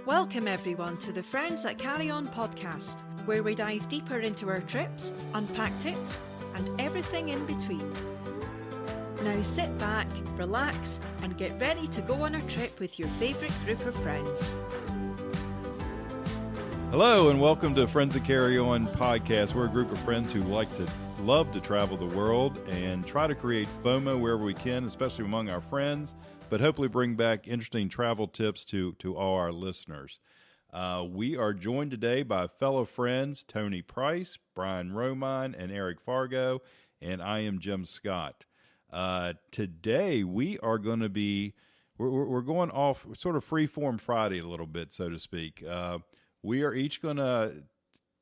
Welcome everyone to the Friends That Carry On podcast, where we dive deeper into our trips, unpack tips, and everything in between. Now sit back, relax, and get ready to go on a trip with your favourite group of friends. Hello and welcome to Friends That Carry On podcast. We're a group of friends who love to travel the world and try to create FOMO wherever we can, especially among our friends, but hopefully bring back interesting travel tips to all our listeners. We are joined today by fellow friends Tony Price, Brian Romine, and Eric Fargo, and I am Jim Scott. Today we are going to be, we're going off sort of freeform Friday a little bit, so to speak. We are each going to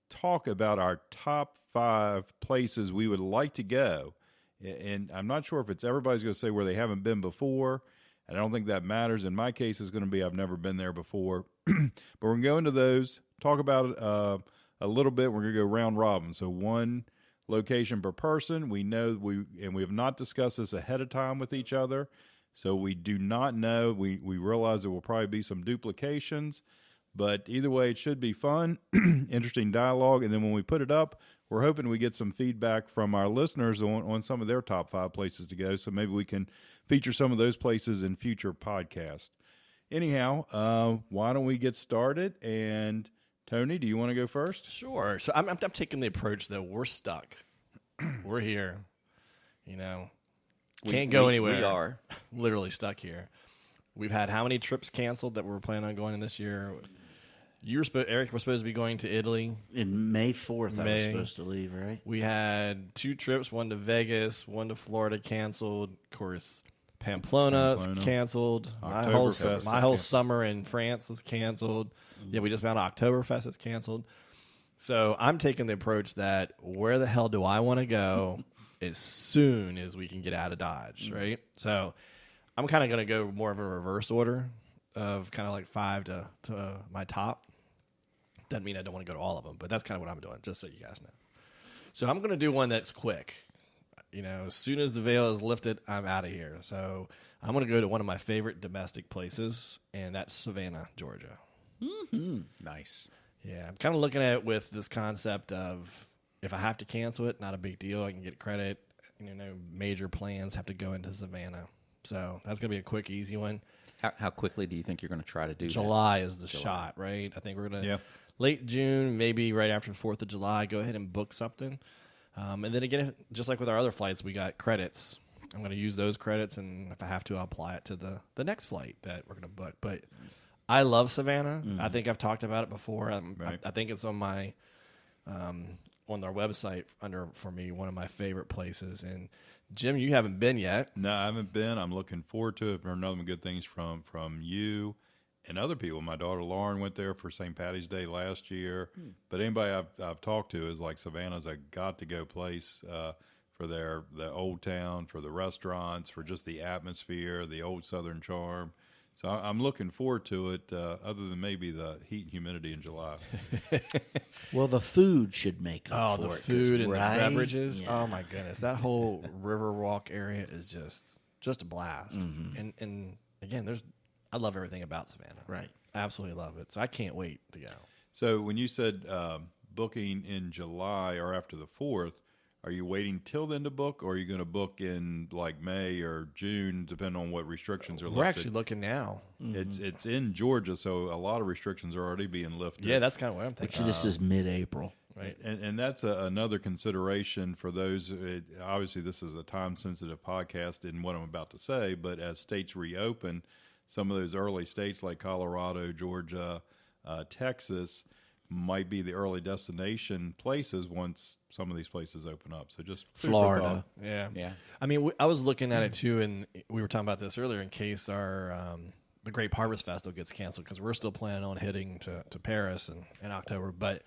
talk about our top 5 places we would like to go. And I'm not sure if it's everybody's going to say where they haven't been before. And I don't think that matters. In my case, it's going to be I've never been there before. But we're going to go into those, talk about it a little bit. We're going to go round robin. So one location per person. We know we have not discussed this ahead of time with each other. So we do not know. We realize there will probably be some duplications. But either way, it should be fun, interesting dialogue. And then when we put it up, we're hoping we get some feedback from our listeners on some of their top 5 places to go. So maybe we can feature some of those places in future podcasts. Anyhow, why don't we get started? And Tony, do you want to go first? Sure. So I'm taking the approach that we're stuck. We're here. You know, can't go anywhere. We are. Literally stuck here. We've had how many trips canceled that we were planning on going in this year? Eric was supposed to be going to Italy. In May 4th, I was supposed to leave, right? We had 2 trips, one to Vegas, one to Florida canceled. Of course, Pamplona's canceled. My whole summer in France is canceled. Yeah, we just found Oktoberfest is canceled. So I'm taking the approach that where the hell do I want to go as soon as we can get out of Dodge, right? So I'm kind of going to go more of a reverse order of kind of like 5 to my top. Doesn't mean I don't want to go to all of them, but that's kind of what I'm doing, just so you guys know. So I'm going to do one that's quick. You know, as soon as the veil is lifted, I'm out of here. So I'm going to go to one of my favorite domestic places, and that's Savannah, Georgia. Mm-hmm. Nice. Yeah, I'm kind of looking at it with this concept of if I have to cancel it, not a big deal. I can get credit. You know, major plans have to go into Savannah. So that's going to be a quick, easy one. How quickly do you think you're going to try to do July is the shot, right? I think we're going to, late June, maybe right after the 4th of July, go ahead and book something. And then again, just like with our other flights, we got credits. I'm going to use those credits, and if I have to, I'll apply it to the next flight that we're going to book. But I love Savannah. Mm-hmm. I think I've talked about it before. I think it's on my on their website under, for me, one of my favorite places. And Jim, you haven't been yet. No, I haven't been. I'm looking forward to it. I've heard nothing but good things from you and other people. My daughter Lauren went there for St. Patty's Day last year. But anybody I've talked to is like Savannah's a got-to-go place for the old town, for the restaurants, for just the atmosphere, the old Southern charm. So I'm looking forward to it, other than maybe the heat and humidity in July. Well, the food should make up for it. The food and right? the beverages. Yeah. Oh, my goodness. That whole Riverwalk area is just a blast. Mm-hmm. And again, I love everything about Savannah. Right. Absolutely love it. So I can't wait to go. So when you said booking in July or after the 4th, are you waiting till then to book, or are you going to book in like May or June, depending on what restrictions are lifted? We're actually looking now. Mm-hmm. It's in Georgia, so a lot of restrictions are already being lifted. Yeah, that's kind of what I'm thinking. Which this is mid-April. Right. And that's another consideration for those. Obviously, this is a time-sensitive podcast in what I'm about to say, but as states reopen, some of those early states like Colorado, Georgia, Texas might be the early destination places once some of these places open up. So just Florida. Yeah. I mean, I was looking at it too, and we were talking about this earlier in case our the Grape Harvest Festival gets canceled, because we're still planning on hitting to Paris in October. But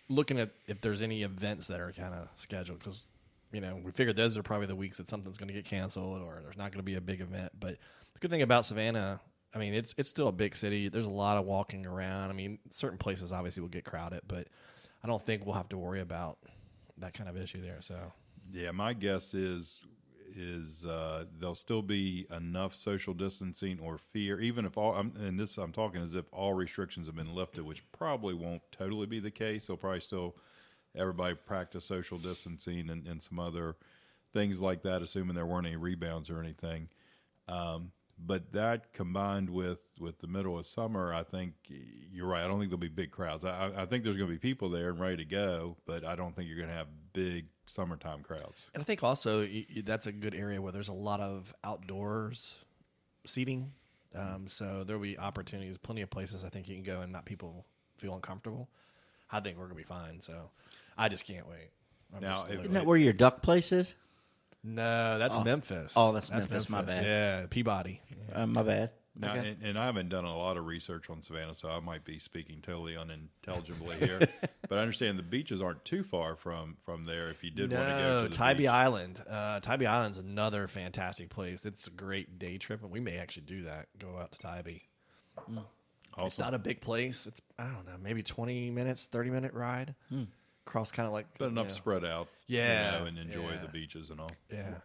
looking at if there's any events that are kind of scheduled, because, you know, we figured those are probably the weeks that something's going to get canceled or there's not going to be a big event. But the good thing about Savannah, I mean, it's still a big city. There's a lot of walking around. I mean, certain places obviously will get crowded, but I don't think we'll have to worry about that kind of issue there. So, yeah, my guess is is there'll still be enough social distancing or fear, even if I'm talking as if all restrictions have been lifted, which probably won't totally be the case. They'll probably still everybody practice social distancing and some other things like that, assuming there weren't any rebounds or anything. But that combined with the middle of summer, I think you're right. I don't think there'll be big crowds. I think there's going to be people there and ready to go, but I don't think you're going to have big summertime crowds. And I think also that's a good area where there's a lot of outdoors seating. So there'll be opportunities, plenty of places I think you can go and not people feel uncomfortable. I think we're going to be fine. So I just can't wait. Isn't that where your duck place is? No, that's Memphis. Oh, that's Memphis. My bad. Yeah, Peabody. My bad. Now, Okay. and I haven't done a lot of research on Savannah, so I might be speaking totally unintelligibly here. But I understand the beaches aren't too far from there if you did want to go to the Tybee beach. Island. Tybee Island's another fantastic place. It's a great day trip, and we may actually do that, go out to Tybee. Awesome. It's not a big place. It's, I don't know, maybe 20 minutes, 30-minute ride. Across kind of like... But enough spread out, Yeah, and enjoy the beaches and all. Yeah.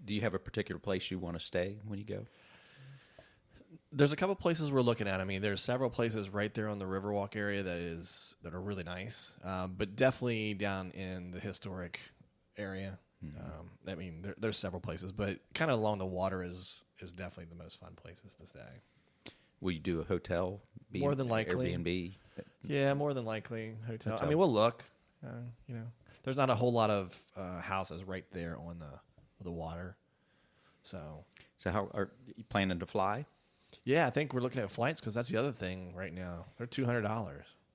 Do you have a particular place you want to stay when you go? There's a couple places we're looking at. I mean, there's several places right there on the Riverwalk area that are really nice, but definitely down in the historic area. I mean, there's several places, but kind of along the water is definitely the most fun places to stay. Will you do a hotel? More than likely. Airbnb? Yeah, more than likely hotel. I mean, we'll look. There's not a whole lot of houses right there on the water. So how are you planning to fly? yeah, I think we're looking at flights because that's the other thing right now. They're $200.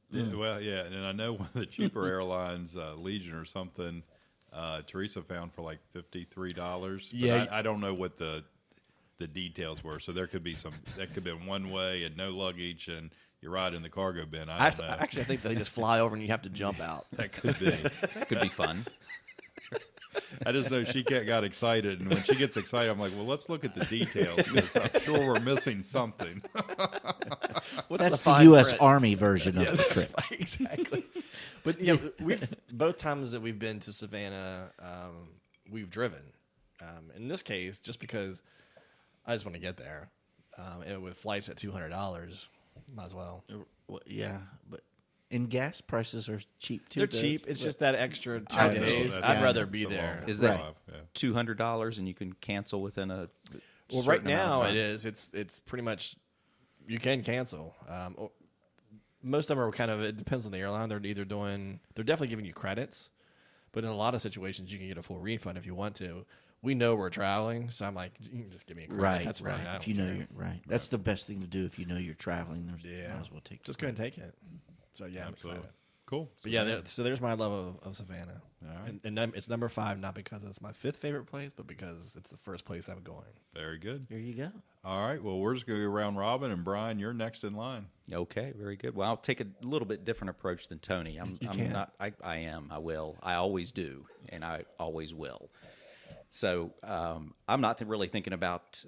Yeah, well, yeah, and I know one of the cheaper airlines, Legion or something, Teresa found for like $53. Yeah. I don't know what the details were. So there could be that could be one way and no luggage, and you ride in the cargo bin. I don't know. Actually, I think they just fly over and you have to jump out. That could be. This could be fun. I just know she got excited, and when she gets excited, I'm like, well, let's look at the details because I'm sure we're missing something. That's the U.S. Army version of the trip. Exactly. But we've both times that we've been to Savannah, we've driven. In this case, just because I just want to get there, and with flights at $200, might as well. Well, yeah, but and gas prices are cheap too. They're cheap. It's just that extra 2 I know, days. I'd rather be there. Is that Yeah. $200 and you can cancel within a Well, right now it is. It's pretty much you can cancel. Most of them are kind of. It depends on the airline. They're definitely giving you credits, but in a lot of situations you can get a full refund if you want to. We know we're traveling, so I'm like, you can just give me a credit. Right, That's right. fine. I If don't you know care. you're right, that's the best thing to do. If you know you're traveling, might as well take. Just go ahead and take it. So yeah, I'm excited. Cool. But yeah, so there's my love of Savannah. All right. And it's number 5, not because it's my 5th favorite place, but because it's the first place I'm going. Very good. There you go. All right. Well, we're just going to go round robin, and Brian, you're next in line. Okay, very good. Well, I'll take a little bit different approach than Tony. I am. I will. I always do, and I always will. So I'm not really thinking about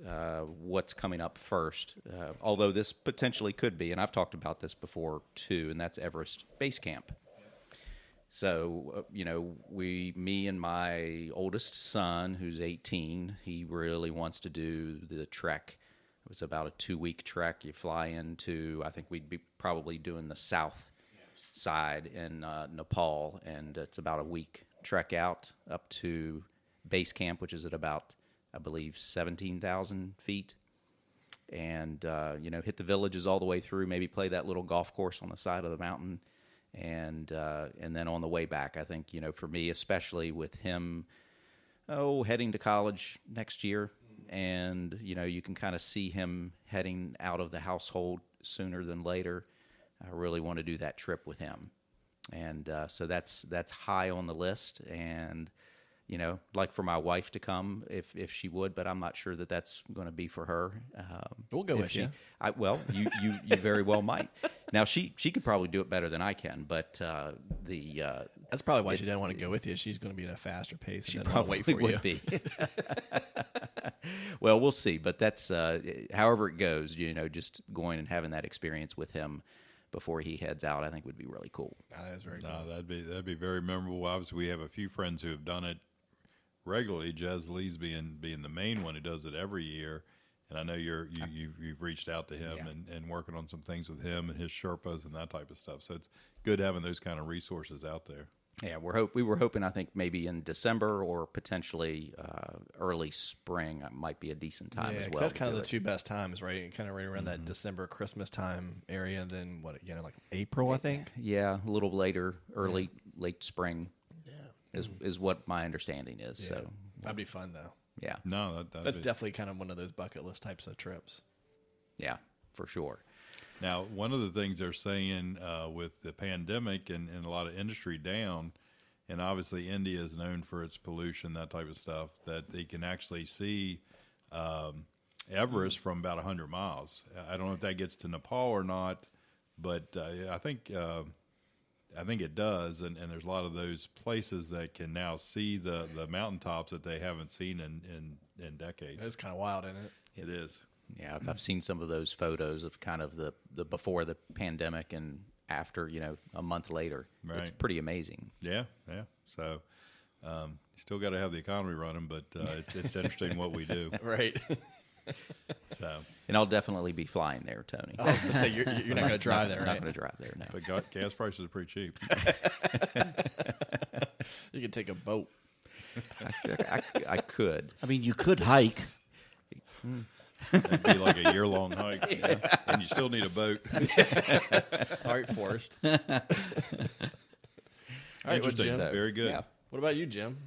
what's coming up first, although this potentially could be, and I've talked about this before too, and that's Everest Base Camp. So, me and my oldest son, who's 18, he really wants to do the trek. It was about a 2-week trek. You fly into, I think we'd be probably doing the south side in Nepal, and it's about a week trek out up to base camp, which is at about, I believe, 17,000 feet. And, hit the villages all the way through, maybe play that little golf course on the side of the mountain. And then on the way back, I think, for me, especially with him, heading to college next year, and, you can kind of see him heading out of the household sooner than later. I really want to do that trip with him. And so that's high on the list. And, like for my wife to come if she would, but I'm not sure that that's going to be for her. We'll go with you. You very well might. Now she could probably do it better than I can, but That's probably why she didn't want to go with you. She's going to be at a faster pace. She and didn't probably want to wait for would you. be. Well, we'll see, but that's however it goes. Just going and having that experience with him before he heads out, I think would be really cool. That is very cool. No, that'd be very memorable. Obviously, we have a few friends who have done it regularly. Jez Lee's being the main one who does it every year, and I know you've reached out to him and working on some things with him and his Sherpas and that type of stuff. So it's good having those kind of resources out there. Yeah, we were hoping, I think, maybe in December or potentially early spring might be a decent time as well. That's kind of the two best times, right? Kind of right around that December, Christmas time area, and then like April, I think? Yeah, a little later, late spring is what my understanding is. Yeah. So that'd be fun, though. Yeah. No, that's definitely kind of one of those bucket list types of trips. Yeah, for sure. Now, one of the things they're saying with the pandemic and a lot of industry down, and obviously India is known for its pollution, that type of stuff, that they can actually see Everest from about 100 miles. I don't know if that gets to Nepal or not, but I think it does. And there's a lot of those places that can now see the mountaintops that they haven't seen in decades. It's kind of wild, isn't it? It is. Yeah, I've seen some of those photos of kind of the before the pandemic and after, a month later. Right. It's pretty amazing. Yeah. So you still got to have the economy running, but it's interesting what we do. Right. So, and I'll definitely be flying there, Tony. I was going to say, you're not going to drive there, right? I'm not going to drive there, no. But gas prices are pretty cheap. You could take a boat. I could. I mean, you could hike. It'd be like a year-long hike, and you still need a boat. All right, Forrest. All right, Interesting. Jim. Very good. Yeah. What about you, Jim?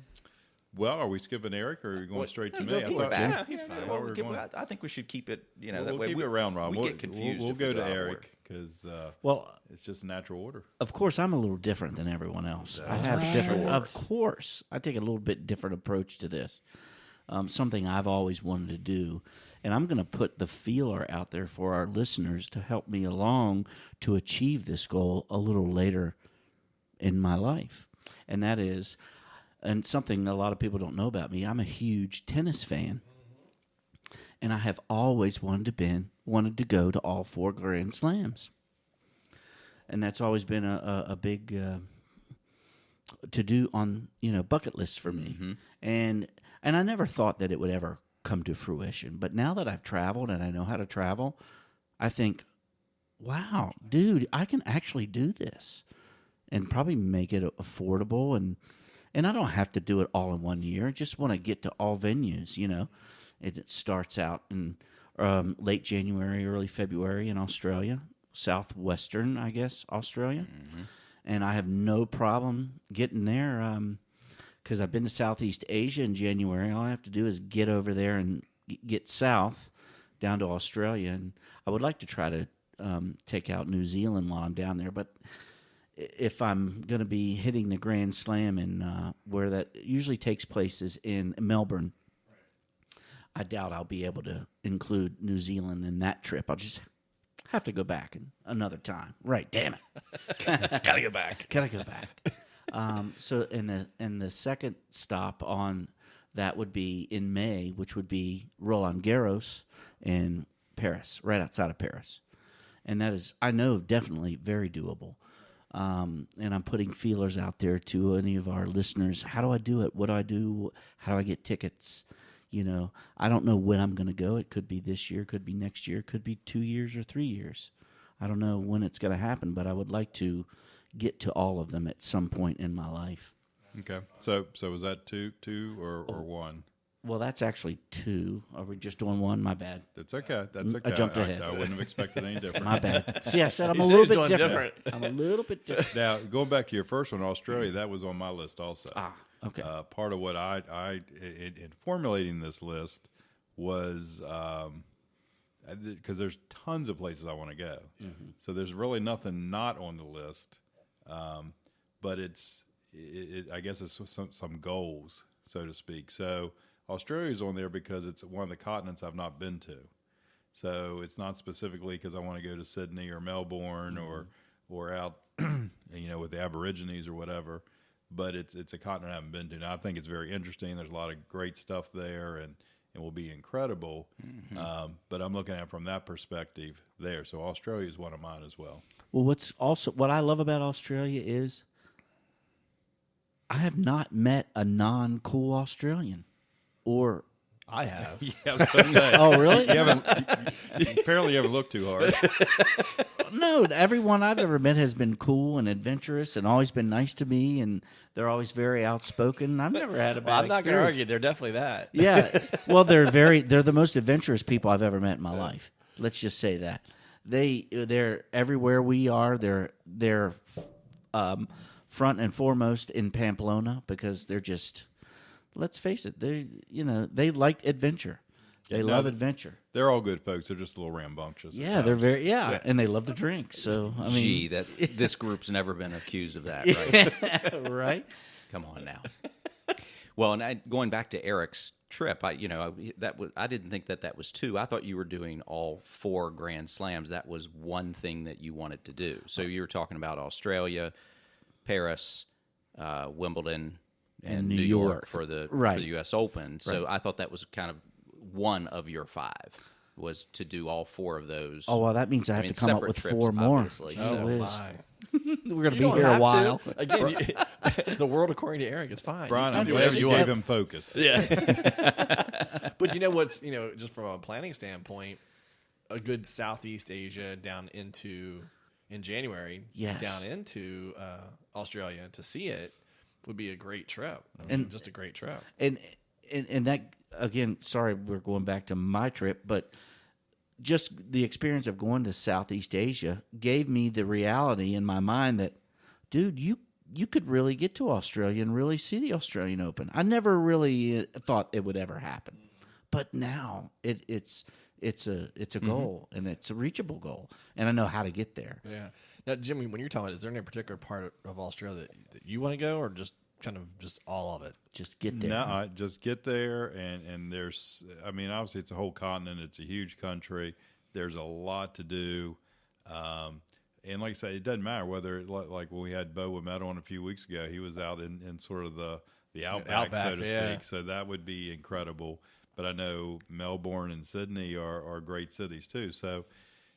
Well, are we skipping Eric, or are we going straight to me? He's fine. I think we should keep it, that we'll way keep it around, Ron. We get confused. We'll go to Eric because it's just natural order. Of course, I'm a little different than everyone else. I have different. Of course, I take a little bit different approach to this. Something I've always wanted to do, and I'm going to put the feeler out there for our listeners to help me along to achieve this goal a little later in my life, and that is. And something a lot of people don't know about me, I'm a huge tennis fan. And I have always wanted to go to all 4 Grand Slams. And that's always been a big to do on, bucket list for me. Mm-hmm. And I never thought that it would ever come to fruition. But now that I've traveled and I know how to travel, I think, wow, dude, I can actually do this and probably make it affordable. And I don't have to do it all in 1 year. I just want to get to all venues, It starts out in late January, early February in Australia, southwestern, I guess, Australia. Mm-hmm. And I have no problem getting there because I've been to Southeast Asia in January. All I have to do is get over there and get south down to Australia. And I would like to try to take out New Zealand while I'm down there, but if I'm going to be hitting the Grand Slam in where that usually takes place is in Melbourne, I doubt I'll be able to include New Zealand in that trip. I'll just have to go back another time. Right, damn it. Gotta go back. Gotta go back. So in the second stop on that would be in May, which would be Roland Garros in Paris, right outside of Paris. And that is, I know, definitely very doable. And I'm putting feelers out there to any of our listeners. How do I do it? What do I do? How do I get tickets? I don't know when I'm going to go. It could be this year, could be next year, could be 2 years or 3 years. I don't know when it's going to happen, but I would like to get to all of them at some point in my life. Okay. So was that two or one? Well, that's actually 2. Are we just doing 1? My bad. That's okay. That's okay. I jumped ahead. I wouldn't have expected any different. My bad. See, I said I'm a little bit different. I'm a little bit different. Now, going back to your first one, Australia, that was on my list also. Okay. Part of what I in formulating this list was because there's tons of places I want to go. Mm-hmm. So there's really nothing not on the list, but I guess it's some goals, so to speak. So Australia's on there because it's one of the continents I've not been to. So it's not specifically because I want to go to Sydney or Melbourne or out, with the Aborigines or whatever. But it's a continent I haven't been to. Now I think it's very interesting. There's a lot of great stuff there, and will be incredible. Mm-hmm. But I'm looking at it from that perspective there. So Australia is one of mine as well. Well, what I love about Australia is I have not met a non-cool Australian. Or I have. Yeah, I was going to say. oh, really? Apparently you haven't looked too hard. No, everyone I've ever met has been cool and adventurous and always been nice to me, and they're always very outspoken. I've never had a bad I'm not going to experience. argue. They're definitely that. Yeah. Well, they're the most adventurous people I've ever met in my life. Let's just say that. They're everywhere we are. They're front and foremost in Pamplona because they're just, let's face it, they like adventure. They love adventure. They're all good folks. They're just a little rambunctious. Yeah, they're and they love to drink. So I mean, this group's never been accused of that, right? Right? Come on now. Well, and going back to Eric's trip, I didn't think that was two. I thought you were doing all 4 Grand Slams. That was one thing that you wanted to do. So you were talking about Australia, Paris, Wimbledon, and New York for the U.S. Open. So I thought that was kind of one of your 5 was to do all 4 of those. Oh, well, that means I have to come up with trips, 4 more. obviously. Oh, my. We're going to be here a while. Again, the world according to Eric is fine. Brian, I'm glad you gave him focus. Yeah. But you know what's, just from a planning standpoint, a good Southeast Asia in January, down into Australia to see it would be a great trip. Just a great trip. And that, again, sorry, we're going back to my trip, but just the experience of going to Southeast Asia gave me the reality in my mind that, dude, you could really get to Australia and really see the Australian Open. I never really thought it would ever happen, but now it's a goal, and it's a reachable goal, and I know how to get there. Yeah. Now, Jimmy, when you're talking about, is there any particular part of Australia that you want to go, or just kind of just all of it? Just get there. No, just get there, and there's, obviously it's a whole continent. It's a huge country. There's a lot to do. And like I say, it doesn't matter whether, like when we had Bo Wimette on a few weeks ago, he was out in sort of the outback, so to speak. So that would be incredible. But I know Melbourne and Sydney are great cities too. So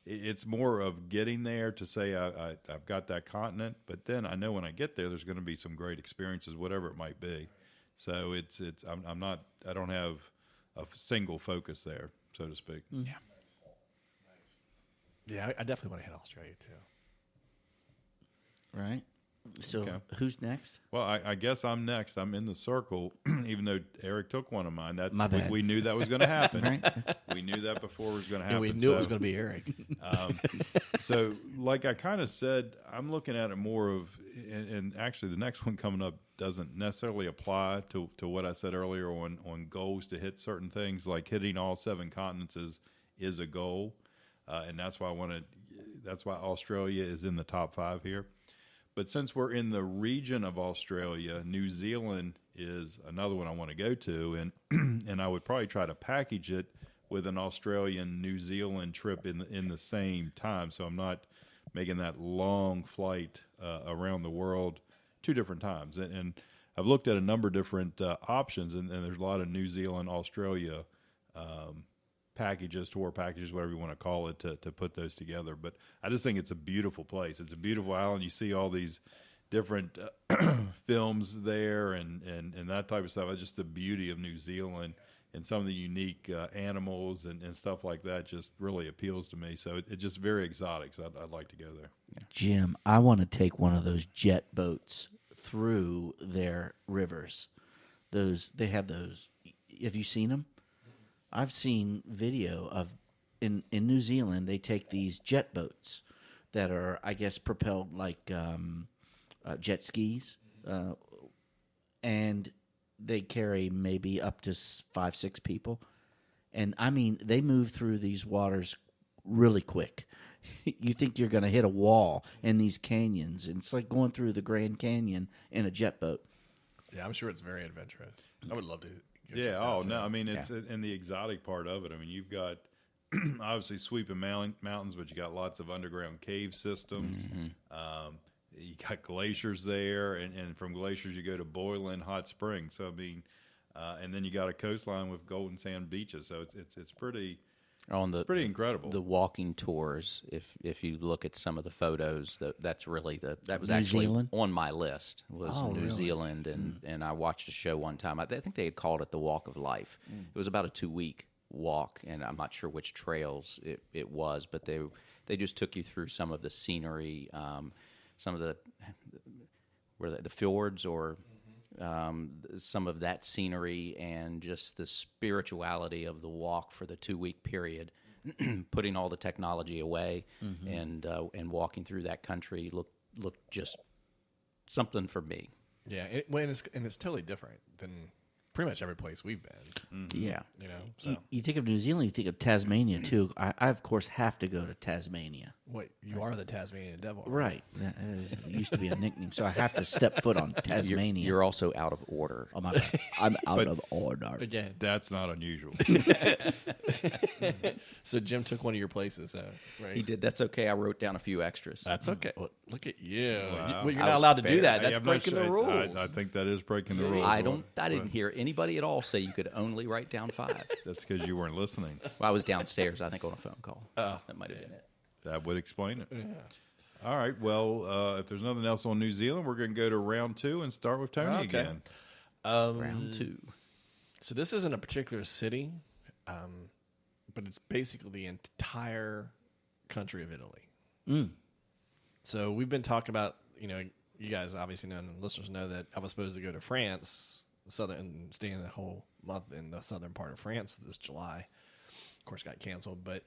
it's more of getting there to say I've got that continent, but then I know when I get there, there's going to be some great experiences, whatever it might be. So I don't have a single focus there, so to speak. Yeah. Yeah, I definitely want to hit Australia too. Right. So who's next? Well, I guess I'm next. I'm in the circle, even though Eric took one of mine. My bad. We knew that was going to happen. Right. We knew that before it was going to happen. And we knew it was going to be Eric. So, like I kind of said, I'm looking at it more of, and actually the next one coming up doesn't necessarily apply to what I said earlier on goals to hit certain things. Like hitting all 7 continents is a goal, and that's why that's why Australia is in the top 5 here. But since we're in the region of Australia, New Zealand is another one I want to go to, and I would probably try to package it with an Australian-New Zealand trip in the same time. So I'm not making that long flight around the world 2 different times. And I've looked at a number of different options, and there's a lot of New Zealand, Australia packages, tour packages, whatever you want to call it, to put those together. But I just think it's a beautiful place. It's a beautiful island. You see all these different films there and that type of stuff. It's just the beauty of New Zealand and some of the unique animals and stuff like that just really appeals to me. So it's just very exotic. So I'd like to go there. Jim, I want to take one of those jet boats through their rivers. They have those. Have you seen them? I've seen video of in New Zealand. They take these jet boats that are, I guess, propelled like jet skis, and they carry maybe up to 5-6 people. And I mean, they move through these waters really quick. You think you're going to hit a wall in these canyons, and it's like going through the Grand Canyon in a jet boat. Yeah, I'm sure it's very adventurous. I would love to. Yeah. Oh no. I mean, it's in the exotic part of it. I mean, you've got obviously sweeping mountains, but you got lots of underground cave systems. Mm-hmm. You got glaciers there, and from glaciers you go to boiling hot springs. So I mean, and then you got a coastline with golden sand beaches. So it's pretty. On the pretty incredible. The walking tours, if you look at some of the photos, that was New actually Zealand? on my list was New really? Zealand, and I watched a show one time. I think they had called it the Walk of Life. It was about a 2-week walk, and I'm not sure which trails it was, but they just took you through some of the scenery, some of the fjords or. Some of that scenery and just the spirituality of the walk for the 2-week period, putting all the technology away and walking through that country looked just something for me. Yeah, it's totally different than pretty much every place we've been. Yeah. You know, so. You think of New Zealand, you think of Tasmania, too. I, of course, have to go to Tasmania. Wait, you are the Tasmanian devil. Right. That used to be a nickname, so I have to step foot on Tasmania. You're also out of order. Oh, my God. I'm out of order. Again. That's not unusual. So Jim took one of your places, right? He did. That's okay. I wrote down a few extras. That's okay. Well, look at you. Wow. You're not allowed to do that. That's I'm not breaking sure- the rules. I think that is breaking the rules. I didn't hear anybody at all say you could only write down 5. That's because you weren't listening. Well, I was downstairs, I think, on a phone call. That might have been it. That would explain it. Yeah. All right. Well, if there's nothing else on New Zealand, we're going to go to round 2 and start with Tony again. Round 2. So this isn't a particular city, but it's basically the entire country of Italy. So we've been talking about, you guys obviously know, and the listeners know that I was supposed to go to France, and staying the whole month in the southern part of France this July. Of course, got canceled, but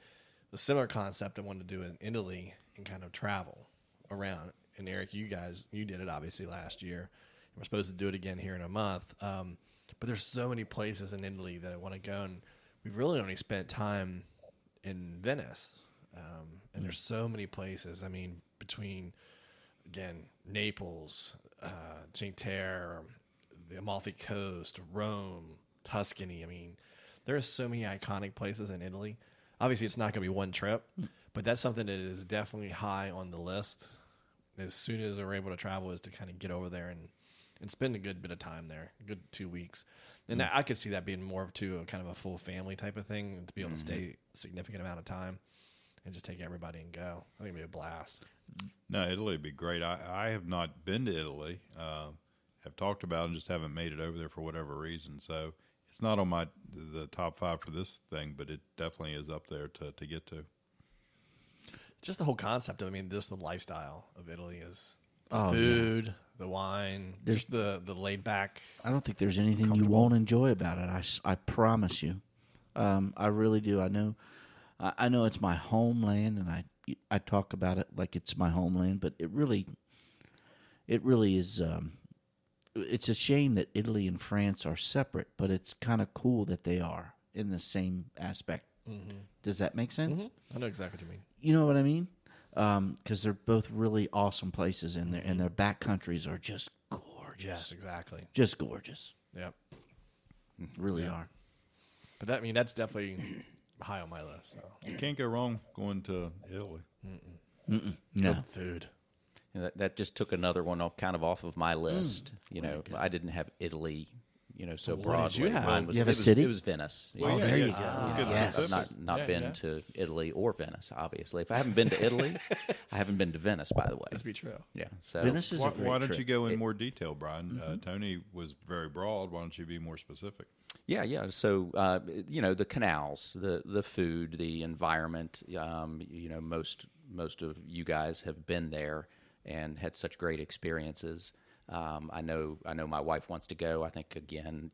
the similar concept I wanted to do in Italy and kind of travel around. And Eric, you did it obviously last year. We're supposed to do it again here in a month. But there's so many places in Italy that I want to go, and we've really only spent time in Venice. And there's so many places. I mean, between, again, Naples, Cinque, the Amalfi Coast, Rome, Tuscany. I mean, there are so many iconic places in Italy. Obviously, it's not going to be one trip, but that's something that is definitely high on the list. As soon as we're able to travel, is to kind of get over there and spend a good bit of time there, a good 2 weeks. And I could see that being more of a kind of a full family type of thing, and to be able to stay a significant amount of time and just take everybody and go. I think it'd be a blast. No, Italy would be great. I have not been to Italy. Have talked about it and just haven't made it over there for whatever reason. So it's not on the top 5 for this thing, but it definitely is up there to get to. Just the whole concept of, just the lifestyle of Italy is the food, the wine, just the laid back. I don't think there's anything you won't enjoy about it. I promise you. I really do. I know it's my homeland, and I talk about it like it's my homeland, but it really is. It's a shame that Italy and France are separate, but it's kind of cool that they are in the same aspect. Does that make sense? I know exactly what you mean. You know what I mean? Because they're both really awesome places, and their back countries are just gorgeous. Yes, exactly. Just gorgeous. Yep. Really are. But that's definitely high on my list. So. You can't go wrong going to Italy. No. Good food. That just took another one off of my list. I didn't have Italy, so What broadly. did you have? Mine was, You have a it was, city? It was Venice. Well, there you go. Yes. I've not been to Italy or Venice, obviously. If I haven't been to Italy, I haven't been to Venice, by the way. Let's be true. Yeah. So Venice is a great Why don't trip. you go in more detail, Brian? Tony was very broad. Why don't you be more specific? Yeah. So, the canals, the food, the environment, most of you guys have been there and had such great experiences. I know my wife wants to go. I think, again,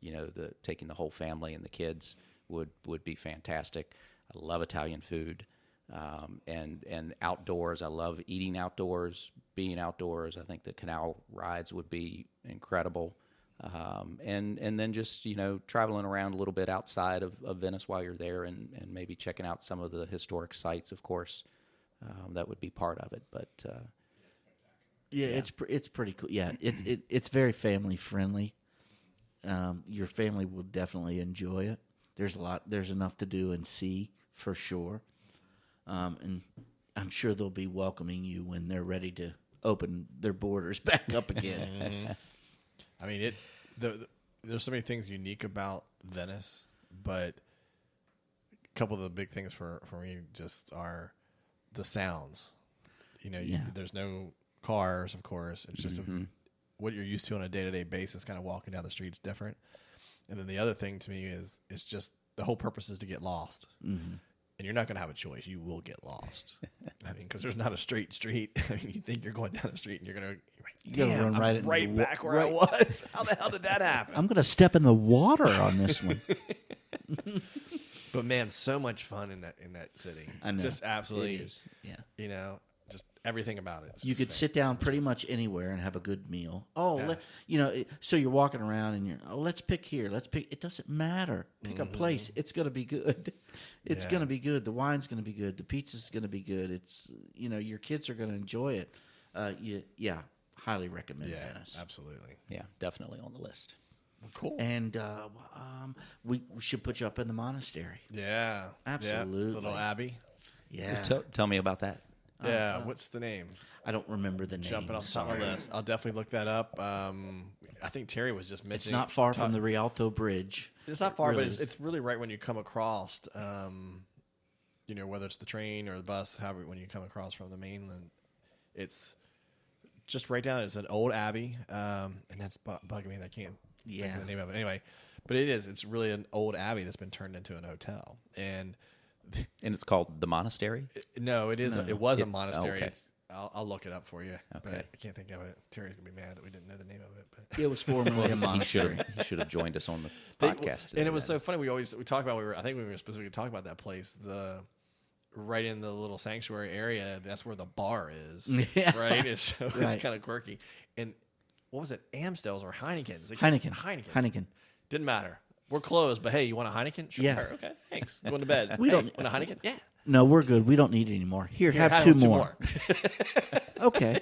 taking the whole family and the kids would be fantastic. I love Italian food and outdoors. I love eating outdoors, being outdoors. I think the canal rides would be incredible. And then just, traveling around a little bit outside of Venice while you're there and maybe checking out some of the historic sites, of course. That would be part of it. But Yeah, it's pretty cool. Yeah, it's very family friendly. Your family will definitely enjoy it. There's enough to do and see for sure. And I'm sure they'll be welcoming you when they're ready to open their borders back up again. There's so many things unique about Venice, but couple of the big things for me just are the sounds. There's no cars, of course. It's just what you're used to on a day-to-day basis, kind of walking down the street is different. And then the other thing to me is it's just the whole purpose is to get lost. Mm-hmm. And you're not going to have a choice. You will get lost. I mean, because there's not a straight street. I mean, you think you're going down the street and you're going to run right back where I was. How the hell did that happen? I'm going to step in the water on this one. But man, so much fun in that city. I know. Just absolutely. It is. Yeah. Just everything about it. You could sit down pretty much anywhere and have a good meal. So you're walking around and let's pick here. Let's pick. It doesn't matter. Pick a place. It's going to be good. It's going to be good. The wine's going to be good. The pizza's going to be good. It's, your kids are going to enjoy it. Highly recommend Venice. Absolutely. Yeah, definitely on the list. Well, cool. And we should put you up in the monastery. Yeah. Absolutely. Yeah. Little abbey. Yeah. Tell me about that. Yeah, what's the name? I don't remember the name. Jumping off the list. I'll definitely look that up. I think Terry was just mentioning. It's not far from the Rialto Bridge. It's not far, really. But it's really right when you come across, whether it's the train or the bus, however, when you come across from the mainland. It's just right down. It's an old abbey, and that's bugging me that I can't think of the name of it. Anyway, but it is. It's really an old abbey that's been turned into an hotel. And it's called the monastery? No, it is. No. It was a monastery. Okay. I'll look it up for you. Okay. But I can't think of it. Terry's going to be mad that we didn't know the name of it. But it was formerly a monastery. He should have joined us on the podcast today. And it was so funny. We talk about, I think we were specifically talking about that place, right in the little sanctuary area. That's where the bar is. Yeah. Right? It's kind of quirky. And what was it? Amstel's or Heineken's? Heineken. Didn't matter. We're closed, but hey, you want a Heineken? Sure. Yeah. Okay, thanks. Going to bed. We don't want a Heineken? Yeah. No, we're good. We don't need any more. Here, have two more. Okay.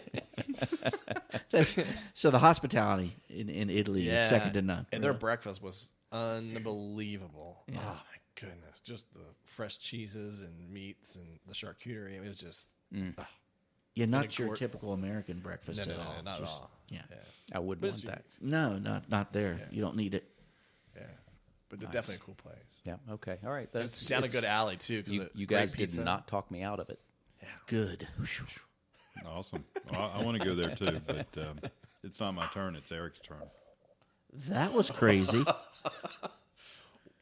So the hospitality in Italy is second to none. And their breakfast was unbelievable. Yeah. Oh, my goodness. Just the fresh cheeses and meats and the charcuterie. It was just... not your typical American breakfast at all. No, not at all. Yeah. I wouldn't want that. No, not there. Yeah. You don't need it. Yeah. But they're definitely a cool place. Yeah. Okay. All right. It's down a good alley too. You guys did not talk me out of it. Yeah. Good. Awesome. Well, I want to go there too, but it's not my turn. It's Eric's turn. That was crazy.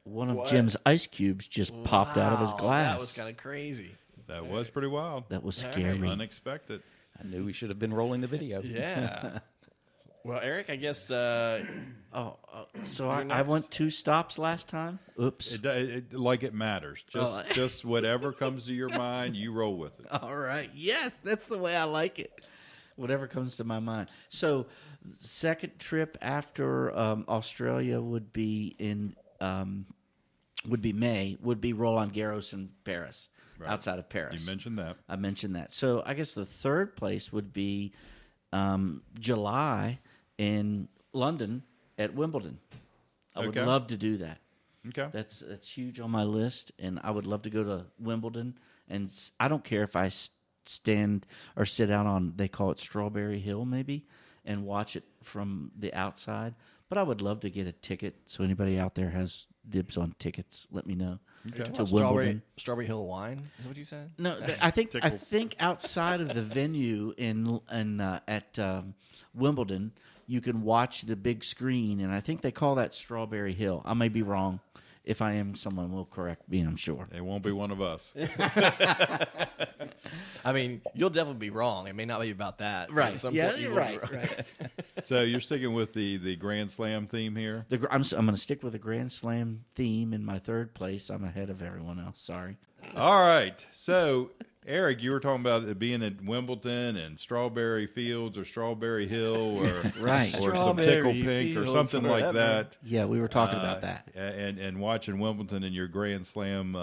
One of Jim's ice cubes just popped out of his glass. That was kind of crazy. That was pretty wild. That was scary. Unexpected. I knew we should have been rolling the video. Yeah. Well, Eric, I guess. So I went 2 stops last time. Oops. It matters. Just whatever comes to your mind, you roll with it. All right. Yes, that's the way I like it. Whatever comes to my mind. So, second trip after Australia would be May. Would be Roland Garros in Paris, outside of Paris. You mentioned that. I mentioned that. So I guess the third place would be July in London at Wimbledon. I would love to do that. Okay. That's huge on my list, and I would love to go to Wimbledon. And I don't care if I stand or sit out on, they call it Strawberry Hill maybe, and watch it from the outside. But I would love to get a ticket. So anybody out there has dibs on tickets, let me know. Okay. To Wimbledon. Strawberry Hill wine is what you said? No, I think outside of the venue at Wimbledon, you can watch the big screen, and I think they call that Strawberry Hill. I may be wrong. If I am, someone will correct me, I'm sure. It won't be one of us. I mean, you'll definitely be wrong. It may not be about that. Right. Yeah, you're right. So you're sticking with the Grand Slam theme here? I'm going to stick with the Grand Slam theme in my third place. I'm ahead of everyone else. Sorry. All right. So, Eric, you were talking about it being at Wimbledon and Strawberry Fields or Strawberry Hill or some Tickle Pink or something like that. Yeah, we were talking about that. And watching Wimbledon in your Grand Slam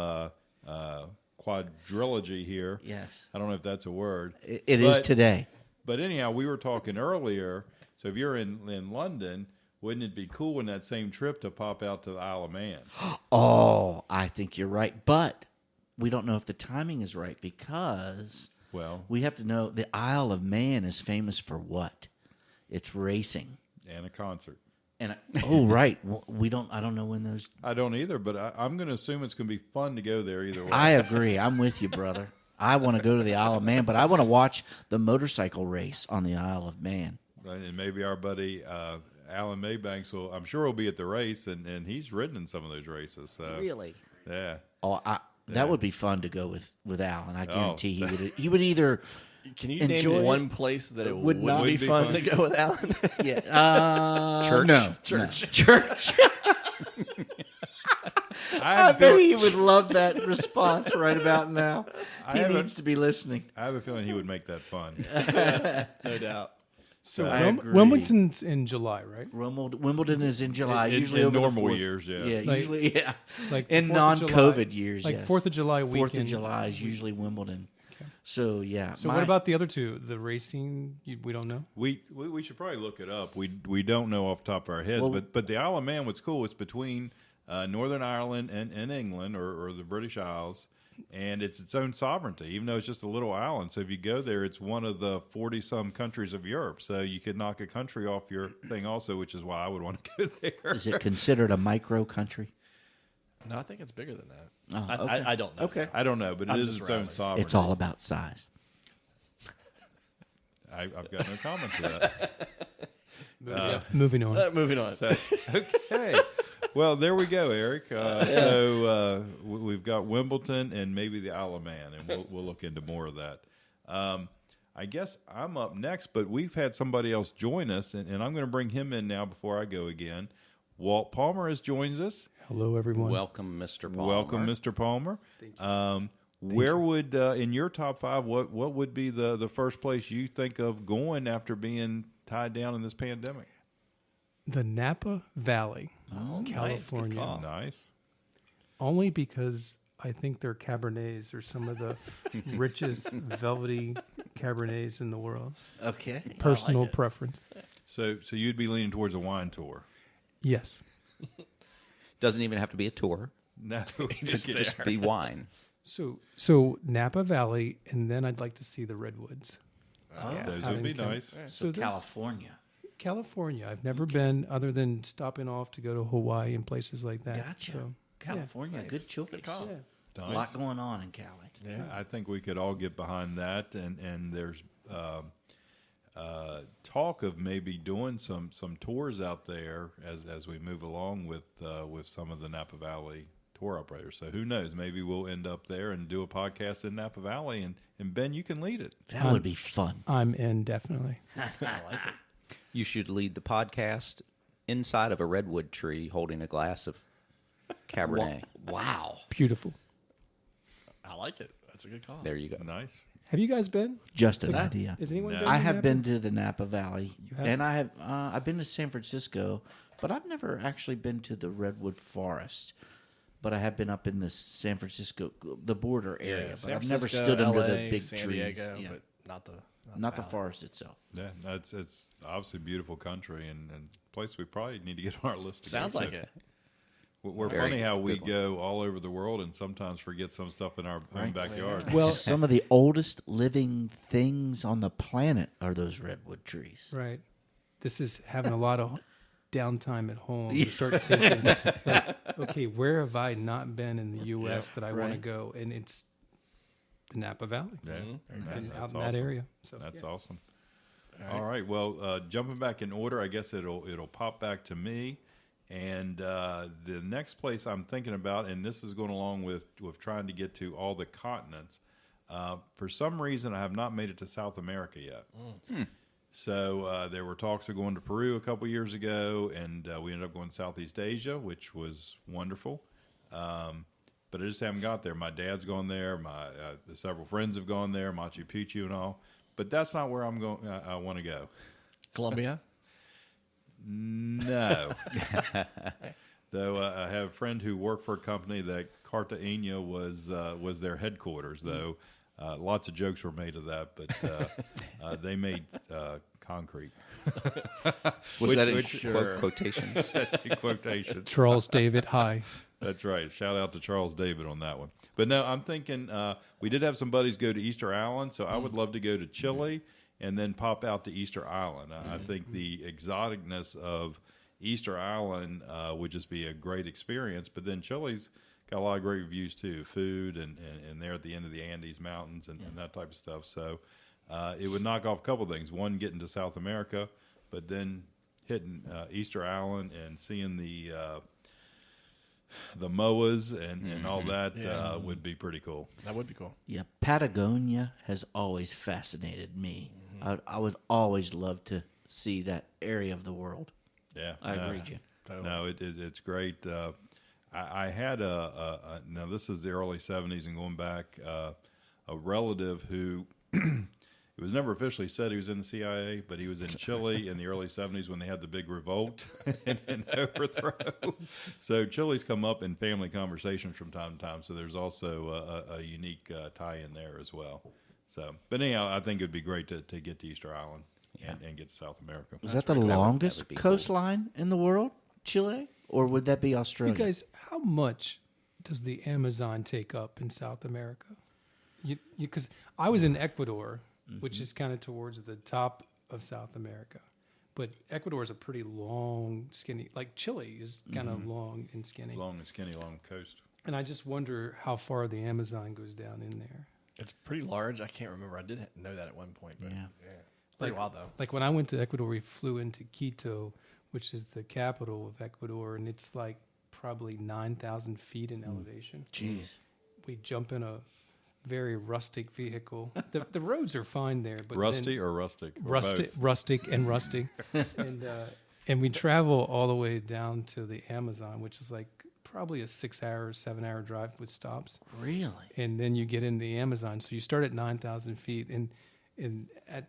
quadrilogy here. Yes. I don't know if that's a word. It is today. But anyhow, we were talking earlier. So if you're in London, wouldn't it be cool in that same trip to pop out to the Isle of Man? Oh, I think you're right. But we don't know if the timing is right because we have to know the Isle of Man is famous for what? It's racing. And a concert. And right, we don't. I don't know when those. I don't either, but I'm going to assume it's going to be fun to go there either way. I agree. I'm with you, brother. I want to go to the Isle of Man, but I want to watch the motorcycle race on the Isle of Man. Right, and maybe our buddy Alan Maybanks will will be at the race, and he's ridden in some of those races. So. Really? Yeah. Oh, that would be fun to go with Alan. I guarantee he would either. Can you enjoy name one place that it would not be fun fun to go with Alan? Yeah. Church? No. Church. I bet he would love that response right about now. He needs to be listening. I have a feeling he would make that fun. No doubt. So Wimbledon's in July, right? Wimbledon is in July. Usually in over normal the years, yeah. Yeah, Like- usually, yeah. Like In 4th of non-COVID July- years, like yes. 4th of July 4th weekend. of July is usually Wimbledon. So, yeah. So what about the other two? The racing, we don't know? We should probably look it up. We don't know off the top of our heads, but the Isle of Man, what's cool, it's between Northern Ireland and England or the British Isles, and it's its own sovereignty, even though it's just a little island. So if you go there, it's one of the 40-some countries of Europe. So you could knock a country off your thing also, which is why I would want to go there. Is it considered a micro country? No, I think it's bigger than that. Oh, okay. I don't know. Okay. I don't know, but it is its own sovereignty. It's all about size. I've got no comment to that. Moving on. Moving on. Okay. Well, there we go, Eric. So we've got Wimbledon and maybe the Isle of Man, and we'll look into more of that. I guess I'm up next, but we've had somebody else join us, and I'm going to bring him in now before I go again. Walt Palmer has joined us. Hello, everyone. Welcome, Mr. Palmer. Welcome, Mr. Palmer. Where would, in your top 5, what would be the first place you think of going after being tied down in this pandemic? The Napa Valley, California. Nice. Only because I think their Cabernets are some of the richest, velvety Cabernets in the world. Okay. Personal preference. So you'd be leaning towards a wine tour? Yes. Doesn't even have to be a tour. No, Just be wine. So Napa Valley, and then I'd like to see the redwoods. those Out would be in nice. So California. California. I've never been other than stopping off to go to Hawaii and places like that. Gotcha. So, California, good choice. yeah. Nice. A lot going on in Cali. Yeah, I think we could all get behind that, and there's talk of maybe doing some tours out there as we move along with some of the Napa Valley tour operators. So who knows? Maybe we'll end up there and do a podcast in Napa Valley, and Ben, you can lead it. That would be fun. I'm in, definitely. I like it. You should lead the podcast inside of a redwood tree holding a glass of Cabernet. Wow. Beautiful. I like it. That's a good call. There you go. Nice. Have you guys been? Just an idea. Has anyone No. been? I to have Napa? been to the Napa Valley, have? and I've been to San Francisco, but I've never actually been to the Redwood Forest. But I have been up in the San Francisco, the border area. But San I've never Francisco, stood under LA, the big San trees. Diego, Yeah. but Not the valley. forest itself. Yeah, it's obviously a beautiful country and a place we probably need to get on our list. To Sounds go like to. it. We're Very funny how good we one. go all over the world and sometimes forget some stuff in our own backyard. Well, Some of the oldest living things on the planet are those redwood trees. right. This is having a lot of downtime at home. You start thinking, like, okay, where have I not been in the U.S. that I want to right. go? And it's the Napa Valley Yeah, and that's out in that awesome. area. So That's awesome. All right. Well, jumping back in order, I guess it'll pop back to me. And the next place I'm thinking about, and this is going along with trying to get to all the continents. For some reason, I have not made it to South America yet. So there were talks of going to Peru a couple years ago, and we ended up going to Southeast Asia, which was wonderful. But I just haven't got there. My dad's gone there. My several friends have gone there, Machu Picchu and all. But that's not where I'm going. I want to go. Colombia? No. Though I have a friend who worked for a company that Cartagena was their headquarters. Though lots of jokes were made of that, but they made concrete. Was that in quotations? That's in quotation. Charles David, hi. That's right. Shout out to Charles David on that one. But no, I'm thinking we did have some buddies go to Easter Island, so I would love to go to Chile and then pop out to Easter Island. I think the exoticness of Easter Island would just be a great experience. But then Chile's got a lot of great reviews too, food and they're at the end of the Andes Mountains and that type of stuff. So it would knock off a couple of things. One, getting to South America, but then hitting Easter Island and seeing the moas and all that would be pretty cool. That would be cool. Yeah, Patagonia has always fascinated me. I would always love to see that area of the world. Yeah, I agree with you. Totally. No, it's great. I had now this is the early 70s and going back, a relative who it was never officially said he was in the CIA, but he was in Chile in the early 70s when they had the big revolt and overthrow. So Chile's come up in family conversations from time to time. So there's also a unique tie in there as well. So, but anyhow, I think it'd be great to get to Easter Island and get to South America. Is that the longest coastline in the world, Chile? Or would that be Australia? You guys, how much does the Amazon take up in South America? Because I was in Ecuador, which is kind of towards the top of South America. But Ecuador is a pretty long, skinny, like Chile is kind of long and skinny. It's long and skinny along the coast. And I just wonder how far the Amazon goes down in there. It's pretty large. I can't remember. I did know that at one point. But yeah. Pretty wild, though. Like when I went to Ecuador, we flew into Quito, which is the capital of Ecuador, and it's like probably 9,000 feet in elevation. Jeez. We jump in a very rustic vehicle. The roads are fine there, but rusty or rustic? Rustic and rusty, and we travel all the way down to the Amazon, which is like probably a 7-hour drive with stops. Really? And then you get in the Amazon. So you start at 9,000 feet, and at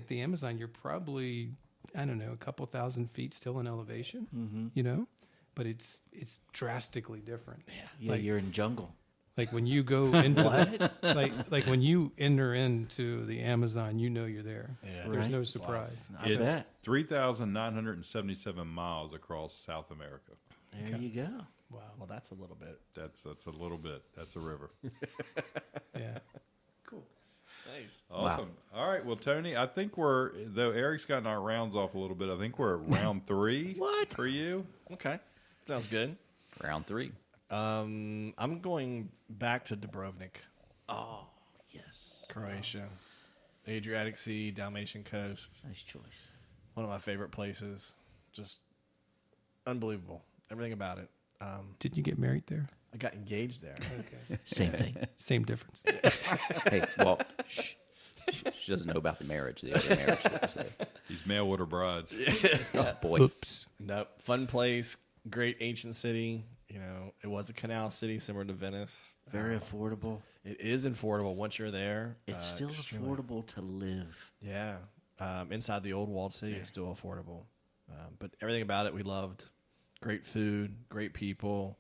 the Amazon, you're probably, I don't know, a couple thousand feet still in elevation, you know, but it's drastically different. Yeah, like, you're in jungle. Like when you go into like when you enter into the Amazon, you know you're there. Yeah. There's no surprise. Wow. It's 3,977 miles across South America. There you go. Wow. Well, that's a little bit. That's a little bit. That's a river. Yeah. Cool. Nice. Awesome. Wow. All right. Well, Tony, I think though Eric's gotten our rounds off a little bit, I think we're at round 3. What? For you? Okay. Sounds good. Round 3. I'm going back to Dubrovnik. Oh, yes. Croatia. Adriatic Sea, Dalmatian coast. Nice choice. One of my favorite places. Just unbelievable. Everything about it. Did you get married there? I got engaged there. Okay. Same thing. Same difference. Hey, well, she doesn't know about the marriage, the other marriage that was there. These mail order brides. Oh, boy. Oops. Nope. Fun place. Great ancient city. You know, it was a canal city similar to Venice. Very affordable. It is affordable once you're there. It's still affordable to live. Yeah. Inside the old walled city, it's still affordable. But everything about it we loved. Great food, great people,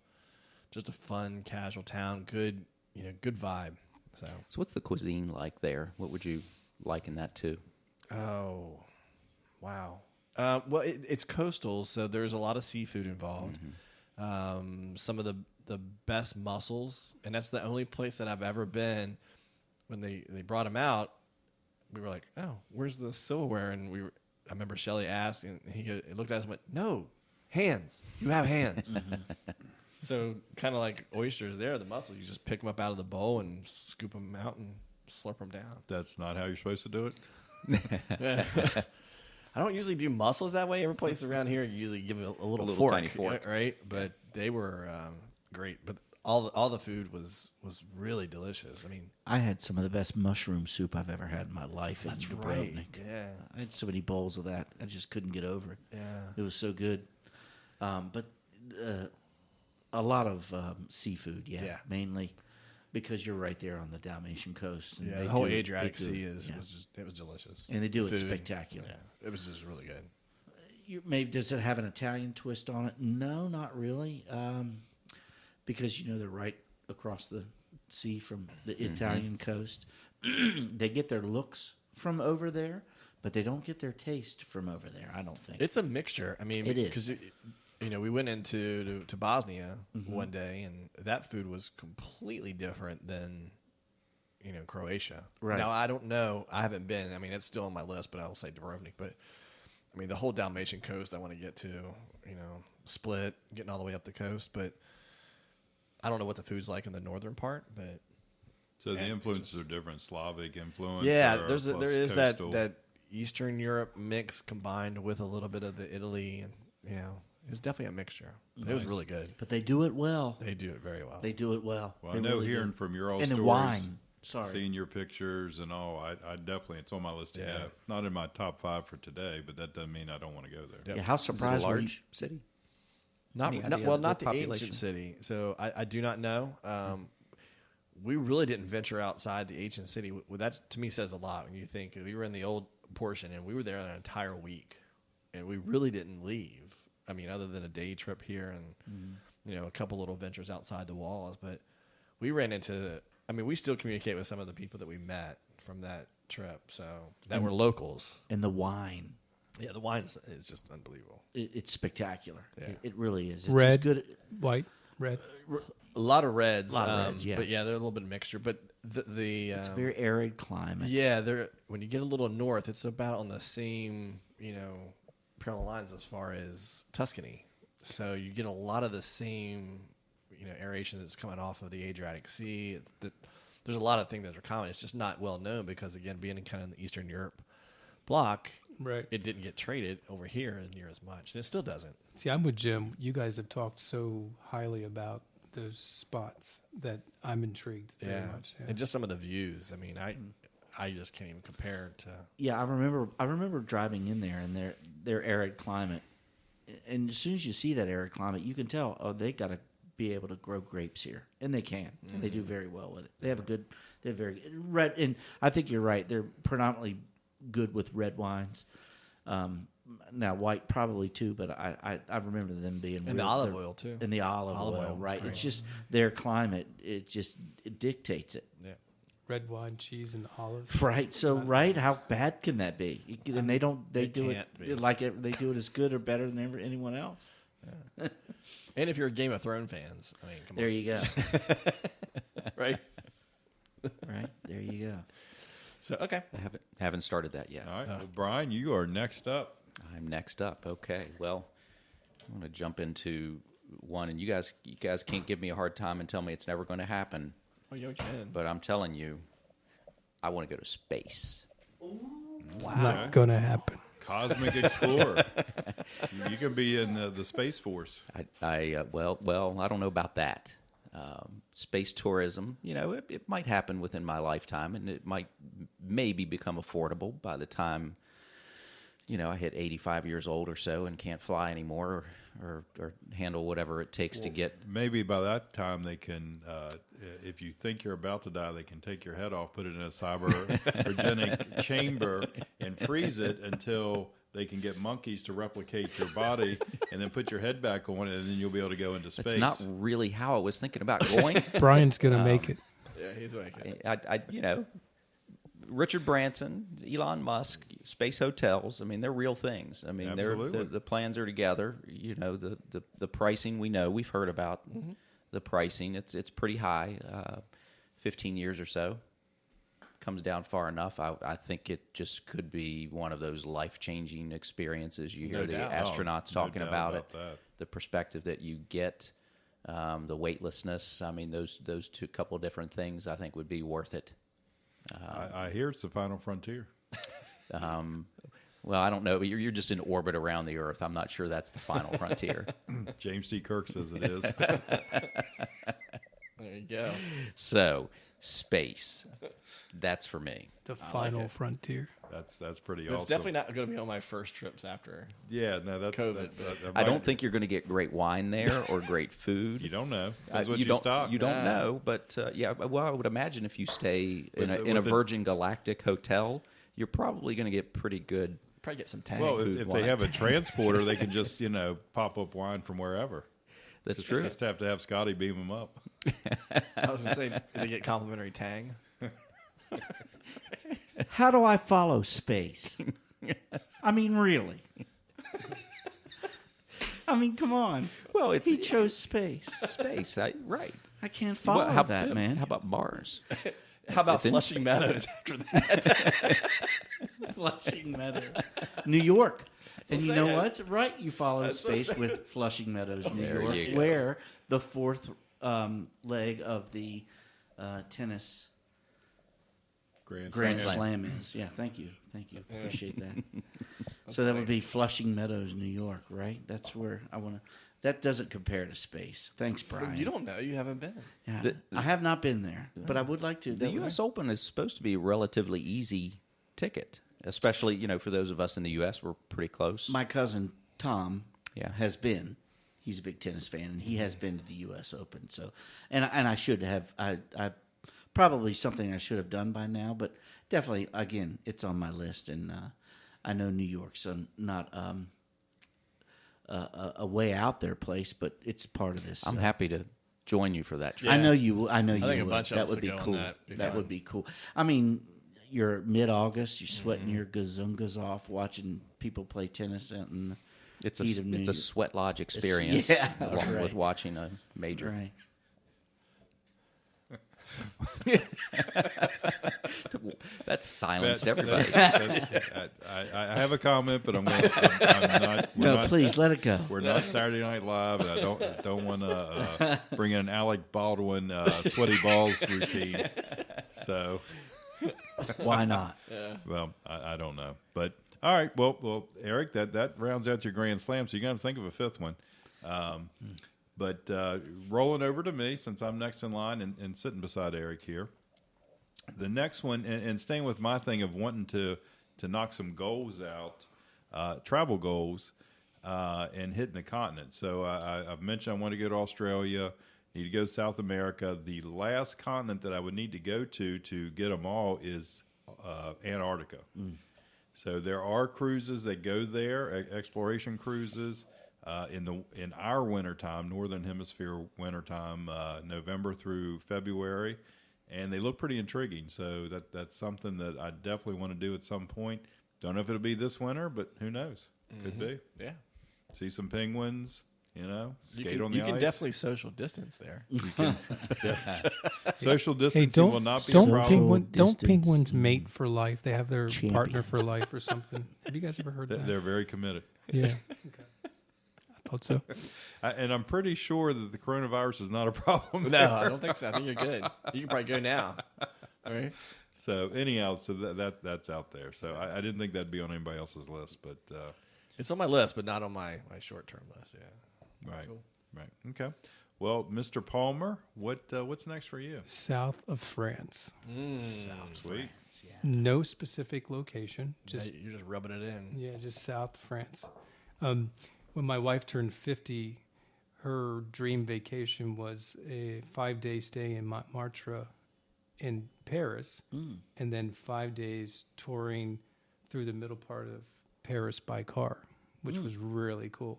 just a fun, casual town. Good vibe. So what's the cuisine like there? What would you liken that to? Oh, wow. Well, it's coastal, so there's a lot of seafood involved. Some of the best mussels, and that's the only place that I've ever been. When they brought them out, we were like, "Oh, where's the silverware?" And I remember Shelley asked, and he looked at us and went, "No, hands. You have hands." So kind of like oysters there, the mussels, you just pick them up out of the bowl and scoop them out and slurp them down. That's not how you're supposed to do it? I don't usually do mussels that way. Every place around here, you usually give it a little fork, tiny fork, right? But they were great. But all the food was really delicious. I mean, I had some of the best mushroom soup I've ever had in my life in Dubrovnik. Right. Yeah, I had so many bowls of that. I just couldn't get over it. Yeah, it was so good. But a lot of seafood, mainly because you're right there on the Dalmatian coast. And the whole Adriatic Sea was delicious, and they do it spectacular. Yeah, it was just really good. Does it have an Italian twist on it? No, not really, because they're right across the sea from the Italian coast. They get their looks from over there, but they don't get their taste from over there. I don't think it's a mixture. I mean, it is because we went into Bosnia one day, and that food was completely different than Croatia. Right now, I don't know. I haven't been. I mean, it's still on my list, but I will say Dubrovnik. But I mean, the whole Dalmatian coast I want to get to, Split, getting all the way up the coast. But I don't know what the food's like in the northern part. But so the influences are different, Slavic influence. Yeah, there is that Eastern Europe mix combined with a little bit of the Italy, and it's definitely a mixture. Nice. It was really good. But they do it well. They do it very well. They do it well. Well, I know really hearing from your old stories. And the wine. Sorry. Seeing your pictures and all, I definitely, it's on my list to go. Not in my top 5 for today, but that doesn't mean I don't want to go there. Yep. Yeah, how surprised were you? Large city? Not the ancient city. So I do not know. We really didn't venture outside the ancient city. That, to me, says a lot when you think we were in the old portion, and we were there an entire week, and we really didn't leave. I mean, other than a day trip here and, a couple little ventures outside the walls. But we ran into... I mean, we still communicate with some of the people that we met from that trip, so that were locals. And the wine. Yeah, the wine is just unbelievable. It's spectacular. Yeah. It really is. It's red, good. White, red. A lot of reds. Yeah. But yeah, they're a little bit of mixture. But it's a very arid climate. Yeah, when you get a little north, it's about on the same, parallel lines as far as Tuscany. So you get a lot of the same... aeration that's coming off of the Adriatic Sea. There's a lot of things that are common. It's just not well known because, again, being in kind of the Eastern Europe block, right, it didn't get traded over here near as much, and it still doesn't. See, I'm with Jim. You guys have talked so highly about those spots that I'm intrigued very much. Yeah. And just some of the views. I mean, I just can't even compare to. Yeah, I remember driving in there and their arid climate, and as soon as you see that arid climate, you can tell they got to be able to grow grapes here, and they can, and they do very well with it. They're very good. Red, and I think you're right. They're predominantly good with red wines. Now white probably too, but I remember them being and the olive oil too. And the olive oil, right? It's just their climate. It dictates it. Yeah. Red wine, cheese, and olives. Right. So how bad can that be? And they do it they do it as good or better than anyone else. Yeah. And if you're a Game of Thrones fans, I mean, come on. There you go. Right? Right. There you go. So, okay. I haven't started that yet. All right. Well, Brian, you are next up. I'm next up. Okay. Well, I want to jump into one, and you guys can't give me a hard time and tell me it's never going to happen. Oh, you can. But I'm telling you, I want to go to space. Wow. It's not going to happen. Cosmic explorer. You can be in the Space Force. Well, I don't know about that. Space tourism, it might happen within my lifetime, and it might maybe become affordable by the time, I hit 85 years old or so and can't fly anymore or handle whatever it takes to get. Maybe by that time they can, if you think you're about to die, they can take your head off, put it in a cryogenic chamber, and freeze it until they can get monkeys to replicate your body, and then put your head back on it, and then you'll be able to go into space. That's not really how I was thinking about going. Brian's going to make it. Yeah, he's making it. Richard Branson, Elon Musk, space hotels. I mean, they're real things. I mean, the plans are together. The pricing we know. We've heard about the pricing. It's pretty high. 15 years or so. Comes down far enough. I think it just could be one of those life-changing experiences. You hear the astronauts talking about it. The perspective that you get, the weightlessness. I mean, those two couple different things I think would be worth it. I hear it's the final frontier. Well, I don't know. You're just in orbit around the Earth. I'm not sure that's the final frontier. James T. Kirk says it is. There you go. So, space. That's for me. The final frontier. That's pretty It's awesome. definitely not going to be on my first trips after. Yeah, no, that's COVID. I don't think you're going to get great wine there or great food. You don't know. That's what you don't stock. You don't know, but well, I would imagine if you stay in a Virgin Galactic hotel, you're probably going to get pretty good. Probably get some tang. Well, food if wine. they have a transporter, they can just pop up wine from wherever. That's true. Just have to have Scotty beam them up. I was going to say, did they get complimentary tang? How do I follow space? I mean, really? I mean, come on. Well, he chose space. Space, right? I can't follow that, man. How about Mars? How about Flushing Meadows after that? Flushing Meadows, New York. And you know what? Right, you follow space with Flushing Meadows, New York, where the fourth leg of the tennis Grand Slam is. Yeah, thank you. Appreciate that. So that would be Flushing Meadows, New York, right? That's where I want to. That doesn't compare to space. Thanks, Brian. You don't know. You haven't been. Yeah, I have not been there, but I would like to. The U.S. Open is supposed to be a relatively easy ticket, especially for those of us in the U.S. We're pretty close. My cousin Tom has been. He's a big tennis fan, and he has been to the U.S. Open. So, and I should have. I probably something I should have done by now, but definitely, again, it's on my list, and I know New York's not a way out there place, but it's part of this. I'm happy to join you for that trip. I know you. I know you. I think a bunch of that us would be go on cool. that Would be cool. I mean, you're mid-August. You're sweating your gazungas off, watching people play tennis out in the It's heat of New a sweat lodge experience along with watching a major. Right. That's silenced everybody. I have a comment, but I'm not. No, please let it go. We're not Saturday Night Live, and I don't want to bring in an Alec Baldwin sweaty balls routine. So why not? Well, I don't know, but all right. Well, Eric, that rounds out your Grand Slam. So you got to think of a fifth one. But rolling over to me, since I'm next in line and sitting beside Eric here, the next one, and staying with my thing of wanting to knock some goals out, travel goals, and hitting the continent. So I've mentioned I want to go to Australia, need to go to South America. The last continent that I would need to go to get them all is Antarctica. So there are cruises that go there, exploration cruises. In our wintertime, Northern Hemisphere wintertime, November through February, and they look pretty intriguing. So that's something that I definitely want to do at some point. Don't know if it'll be this winter, but who knows? Could be. Yeah. See some penguins, skate on the ice. You can definitely social distance there. Social distancing will not be a problem. Don't penguins mate for life? They have their partner for life or something. Have you guys ever heard that? They're very committed. Yeah. Okay. Thought so. And I'm pretty sure that the coronavirus is not a problem. No, I don't think so. I think you're good. You can probably go now. All right. So anyhow, so that's out there. So I didn't think that'd be on anybody else's list, but it's on my list, but not on my short-term list. Yeah. Right. Cool. Right. Okay. Well, Mr. Palmer, what's next for you? South of France. South. Sweet. France, yeah. No specific location. You're just rubbing it in. Yeah, just south of France. When my wife turned 50, her dream vacation was a 5-day stay in Montmartre in Paris, and then 5 days touring through the middle part of Paris by car, which was really cool.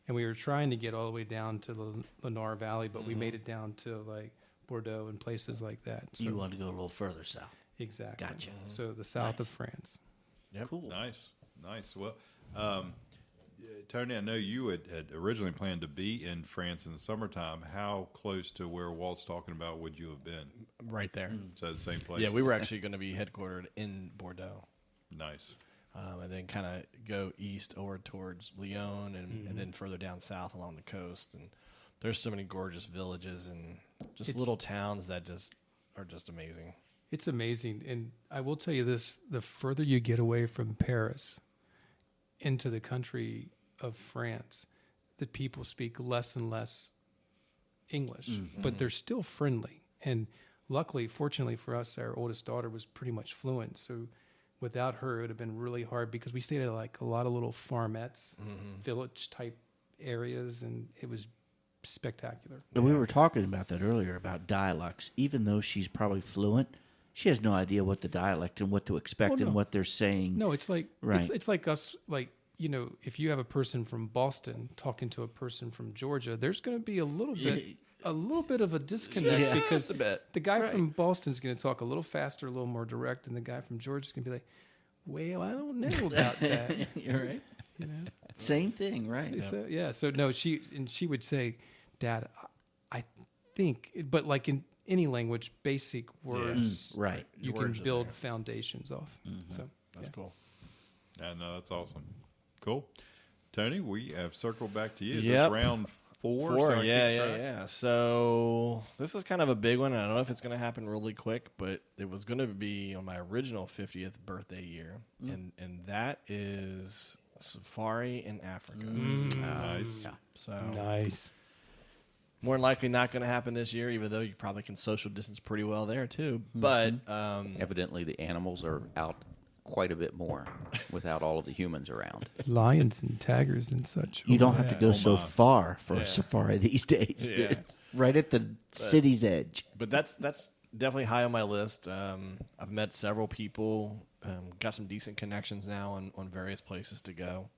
And we were trying to get all the way down to the Napa Valley, but we made it down to like Bordeaux and places like that. So you want to go a little further south. Exactly. Gotcha. So the south of France. Yep. Cool. Nice. Well, Tony, I know you had originally planned to be in France in the summertime. How close to where Walt's talking about would you have been? Right there. So the same place. Yeah, we were actually going to be headquartered in Bordeaux. Nice. And then kind of go east over towards Lyon and then further down south along the coast. And there's so many gorgeous villages and just little towns that are just amazing. It's amazing. And I will tell you this, the further you get away from Paris into the country of France, the people speak less and less English, but they're still friendly. And luckily, fortunately for us, our oldest daughter was pretty much fluent. So without her, it would have been really hard because we stayed at like a lot of little farmettes, village type areas, and it was spectacular. And we were talking about that earlier about dialects. Even though she's probably fluent, she has no idea what the dialect and what to expect and what they're saying. No, it's like it's like us, like, if you have a person from Boston talking to a person from Georgia, there's going to be a little bit of a disconnect because the guy from Boston is going to talk a little faster, a little more direct, and the guy from Georgia is going to be like, "Well, I don't know about that." You're right. Same thing, right? So no, she would say, "Dad, I think," but like in any language, basic words, right? You can build foundations off. So that's cool. Yeah, no, that's awesome. Cool. Tony, we have circled back to you. Is Yep. this round 4? Four, yeah. So this is kind of a big one. I don't know if it's going to happen really quick, but it was going to be on my original 50th birthday year, and that is safari in Africa. Nice. Yeah. So Nice. more than likely not going to happen this year, even though you probably can social distance pretty well there too. But Evidently, the animals are out quite a bit more without all of the humans around. Lions and tigers and such. You don't have to go so far for a safari these days. Yeah. It's right at the city's edge. But that's definitely high on my list. I've met several people, got some decent connections now on various places to go.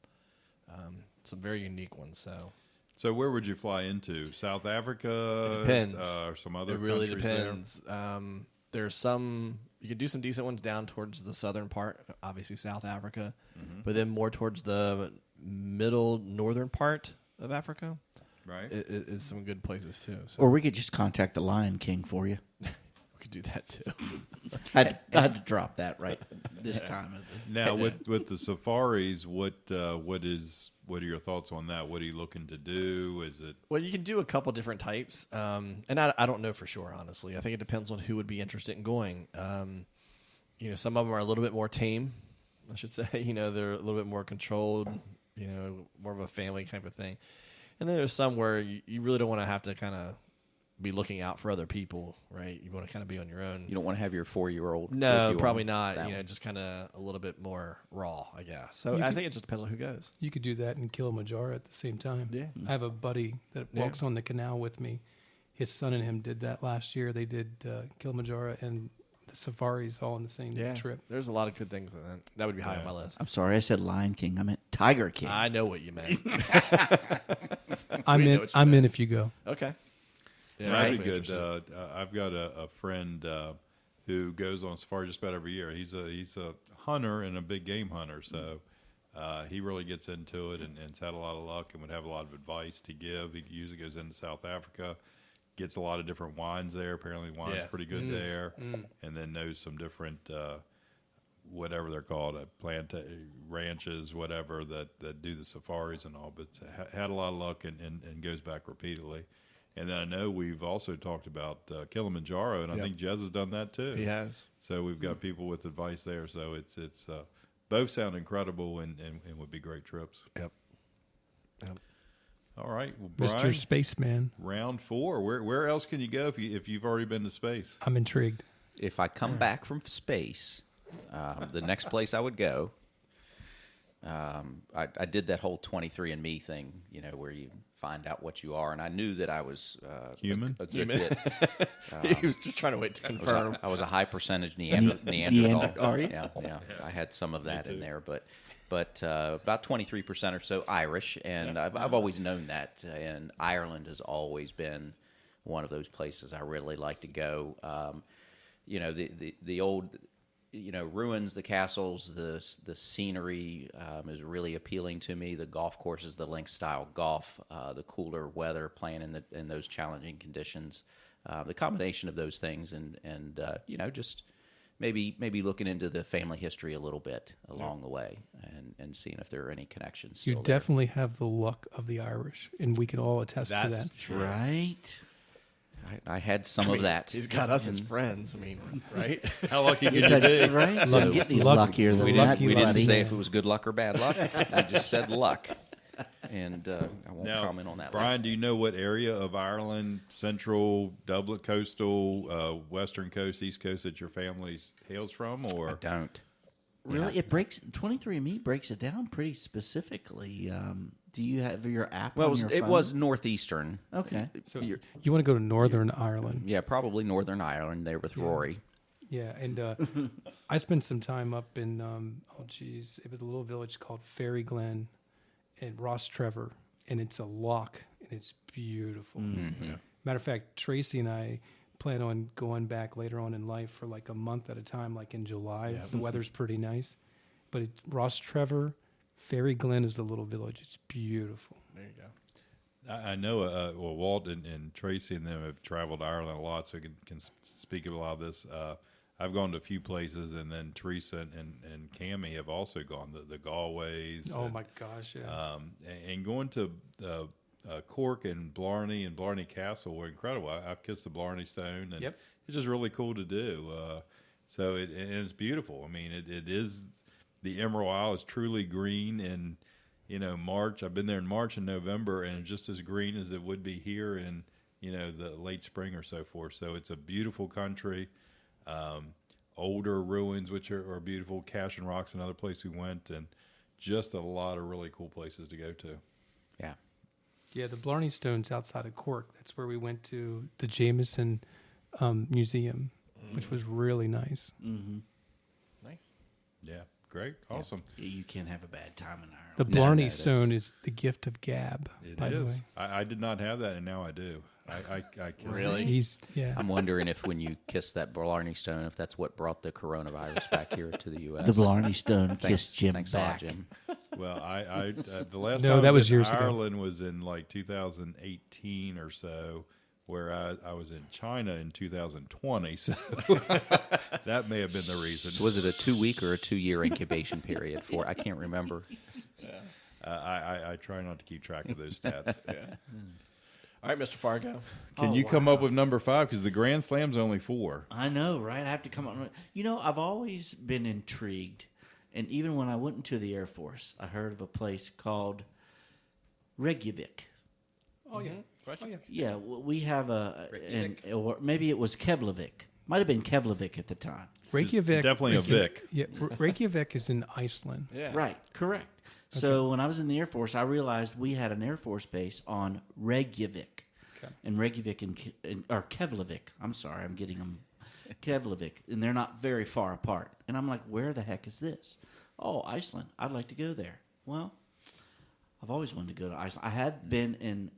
Some very unique ones. So where would you fly into? South Africa? It depends. Or some other It really countries depends. There's some you could do some decent ones down towards the southern part, obviously South Africa, but then more towards the middle northern part of Africa. Right. Is some good places too. So Or we could just contact the Lion King for you. we could do that too. I had to drop that right this time. Now, with the safaris, what are your thoughts on that? What are you looking to do? Is it Well, you can do a couple different types, and I don't know for sure, honestly. I think it depends on who would be interested in going. Some of them are a little bit more tame, I should say. They're a little bit more controlled, more of a family kind of thing. And then there's some where you really don't want to have to kind of be looking out for other people, right? You want to kind of be on your own. You don't want to have your 4-year-old. No, with you probably on not. that one. Just kind of a little bit more raw, I guess. So I think it just depends on who goes. You could do that in Kilimanjaro at the same time. Yeah. I have a buddy that walks on the canal with me. His son and him did that last year. They did Kilimanjaro and the safaris all on the same trip. There's a lot of good things in that. That would be high on my list. I'm sorry, I said Lion King. I meant Tiger King. I know what you meant. I'm know in. what you I'm meant. in if you go. Okay. Yeah, That'd I'd be be good. interested. I've got a friend who goes on safari just about every year. He's a hunter and a big game hunter, so he really gets into it and has had a lot of luck and would have a lot of advice to give. He usually goes into South Africa, gets a lot of different wines there. Apparently, wine's pretty good there, and then knows some different whatever they're called, ranches, whatever that do the safaris and all. But had a lot of luck and goes back repeatedly. And then I know we've also talked about Kilimanjaro, and I think Jez has done that too. He has. So we've got people with advice there. So it's both sound incredible and would be great trips. Yep. All right, well, Mr. Brian, Spaceman. round 4. Where else can you go if you've already been to space? I'm intrigued. If I come back from space, the next place I would go, I did that whole 23andMe thing, where you find out what you are, and I knew that I was Human? a good bit. He was just trying to wait to confirm. I was a high percentage Neanderthal. Are you? Yeah. I had some of that in there, but about 23% or so Irish, and I've always known that. And Ireland has always been one of those places I really like to go. The old ruins, the castles, the scenery is really appealing to me. The golf courses, the links style golf, the cooler weather, playing in those challenging conditions, the combination of those things, and just maybe looking into the family history a little bit along the way, and seeing if there are any connections. You Still there. definitely have the luck of the Irish, and we can all attest to that. That's true. Right? I had some of that. He's got us as friends. I mean, right? How lucky can you be? Right? So, So get any luck- luckier than We that, didn't buddy. say if it was good luck or bad luck. We just said luck, and I won't Now, comment on that. Brian, Lex. do you know what area of Ireland, central, Dublin, coastal, western coast, east coast that your family hails from? I Or don't. Really? It breaks 23andMe breaks it down pretty specifically. Do you have your app Well, on your it phone? was northeastern. Okay. So you want to go to Northern Ireland. Yeah, probably Northern Ireland there with Rory. Yeah, and I spent some time up in, it was a little village called Fairy Glen and Ross Trevor, and it's a loch, and it's beautiful. Matter of fact, Tracy and I plan on going back later on in life for like a month at a time, like in July. The weather's pretty nice. But Ross Trevor, Fairy Glen is the little village. It's beautiful. There you go. I know, Walt and Tracy and them have traveled to Ireland a lot, so we can speak of a lot of this. I've gone to a few places, and then Teresa and Cammie have also gone the Galways. Oh my gosh, yeah. And going to Cork and Blarney Castle were incredible. I've kissed the Blarney Stone, and Yep. it's just really cool to do. So and it's beautiful. I mean, it is, the Emerald Isle is truly green, and March. I've been there in March and November, and it's just as green as it would be here in the late spring or so forth. So it's a beautiful country. Older ruins, which are beautiful. Cash and Rock's another place we went, and just a lot of really cool places to go to. Yeah. Yeah, the Blarney Stone's outside of Cork. That's where we went to the Jameson Museum, which was really nice. Mm-hmm. Nice. Yeah, great, awesome. You can't have a bad time in Ireland. The Blarney Stone is the gift of Gab, by the way. I did not have that, and now I do. I Really? I'm wondering if when you kissed that Blarney Stone, if that's what brought the coronavirus back here to the U.S. The Blarney Stone kissed Jim Thanks back. a lot, Jim. Well, I the last No, time that I was was in years ago. Ireland was in like 2018 or so, where I was in China in 2020. So that may have been the reason. So was it a 2-week or a 2-year incubation period for? I can't remember. I try not to keep track of those stats. All right, Mr. Fargo. Can you come up with number 5? Because the Grand Slam's only 4. I know, right? I have to come up with... I've always been intrigued. And even when I went into the Air Force, I heard of a place called Reykjavik. Oh, yeah. Right. Oh, yeah. Yeah, we have or maybe it was Keflavik. Might have been Keflavik at the time. Reykjavik. Definitely a is in- Vic. Yeah, Reykjavik is in Iceland. Yeah. Right, correct. So when I was in the Air Force, I realized we had an Air Force base on Reykjavik. Okay. And Reykjavik or Keflavik. I'm sorry, I'm getting them. Keflavik. And they're not very far apart. And I'm like, where the heck is this? Oh, Iceland. I'd like to go there. Well, I've always wanted to go to Iceland. I have been in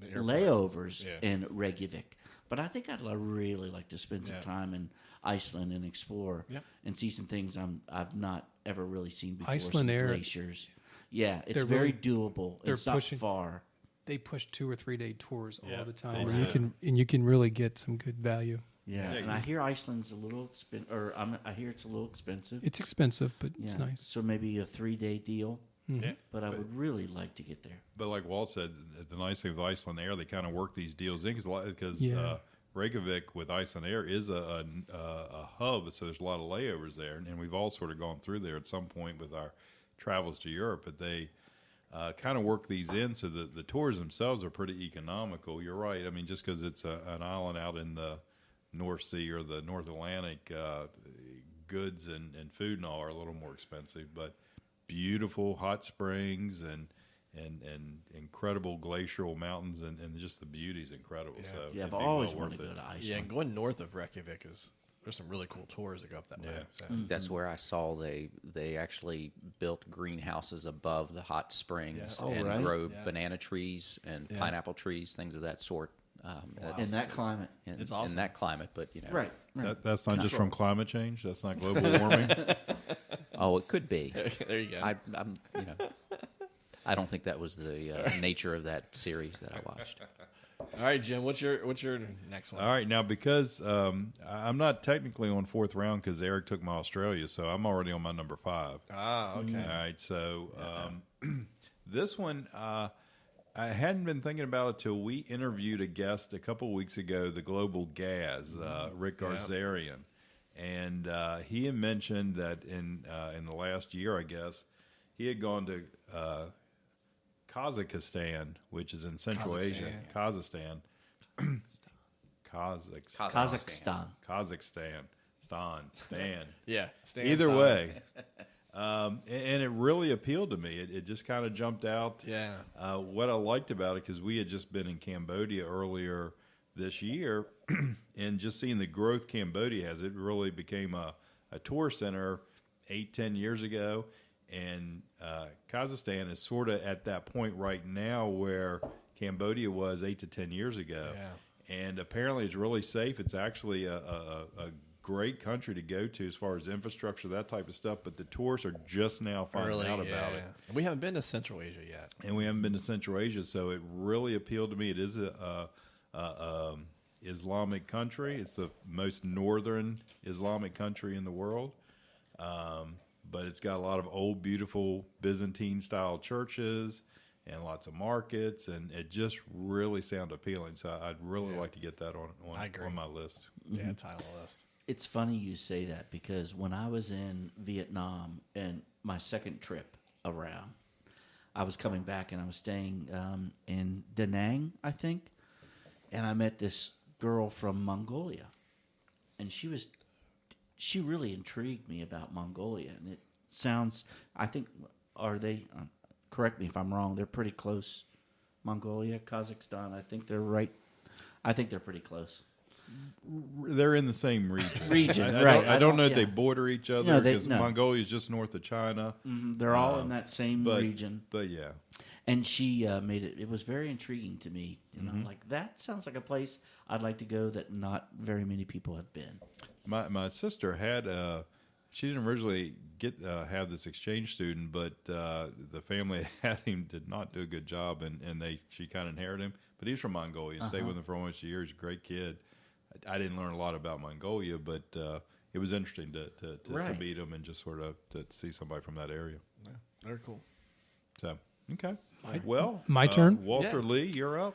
layovers in Reykjavik. But I think I'd really like to spend some time in Iceland and explore and see some things I've not ever really seen before. Iceland some Air. glaciers. Yeah, it's They're very really- doable. they're It's not pushing- far. They push 2 or 3 day tours all the they time, do. and you can really get some good value. Yeah, Yeah, and I hear Iceland's a little expensive, I hear it's a little expensive. It's expensive, but it's Yeah, nice. So maybe a 3-day deal. Yeah. But I would really like to get there. But like Walt said, the nice thing with Iceland Air, they kind of work these deals in because Yeah. Reykjavik with Iceland Air is a hub, so there's a lot of layovers there, and we've all sort of gone through there at some point with our travels to Europe. But they kind of work these in so that the tours themselves are pretty economical. You're right. I mean, just because it's an island out in the North Sea or the North Atlantic, goods and food and all are a little more expensive, but beautiful hot springs and incredible glacial mountains and just the beauty is incredible. Yeah. So Yeah, it'd I've be always well wanted to worth go it. to Iceland. Yeah, and going north of Reykjavik there's some really cool tours that go up that way. Yeah. So. That's where I saw they actually built greenhouses above the hot springs Yeah. Oh, and right. grow Yeah. banana trees and pineapple trees, things of that sort. In that climate. It's awesome. in that climate, but Right. That's not just from climate change. That's not global warming. Oh, it could be. There you go. I'm I don't think that was the nature of that series that I watched. All right, Jim, what's your next one? All right, now because I'm not technically on 4th round because Eric took my Australia, so I'm already on my number 5. Ah, okay. All right, so this one I hadn't been thinking about it till we interviewed a guest a couple weeks ago, the Global Gaz, Rick Garzarian, and he had mentioned that in the last year, I guess, he had gone to Kazakhstan, which is in Central Asia. Kazakhstan. Stan. Yeah. Either way. And it really appealed to me. It just kind of jumped out. Yeah. What I liked about it, because we had just been in Cambodia earlier this year, and just seeing the growth Cambodia has, it really became a tour center 8-10 years ago. And Kazakhstan is sort of at that point right now where Cambodia was 8 to 10 years ago. Yeah. And apparently it's really safe. It's actually a great country to go to as far as infrastructure, that type of stuff. But the tourists are just now finding out about it. We haven't been to Central Asia yet. And we haven't been to Central Asia, so it really appealed to me. It is Islamic country. It's the most northern Islamic country in the world. But it's got a lot of old, beautiful Byzantine-style churches and lots of markets, and it just really sounds appealing. So I'd really like to get that on my list. Yeah, it's high on the list. It's funny you say that because when I was in Vietnam and my second trip around, I was coming back and I was staying in Da Nang, I think, and I met this girl from Mongolia, and she really intrigued me about Mongolia, and it sounds, I think, are they? Correct me if I'm wrong. They're pretty close. Mongolia, Kazakhstan. I think they're right. I think they're pretty close. They're in the same region. I don't know if they border each other because Mongolia is just north of China. Mm-hmm. They're all in that same region. But yeah. And she made it. It was very intriguing to me. And I'm like, that sounds like a place I'd like to go that not very many people have been. My sister had she didn't originally have this exchange student, but the family that had him did not do a good job, and she kind of inherited him. But he's from Mongolia. Stayed with him for almost a year. He's a great kid. I didn't learn a lot about Mongolia, but it was interesting to meet him and just sort of to see somebody from that area. Yeah, very cool. So, okay. My turn? Walter Lee, you're up.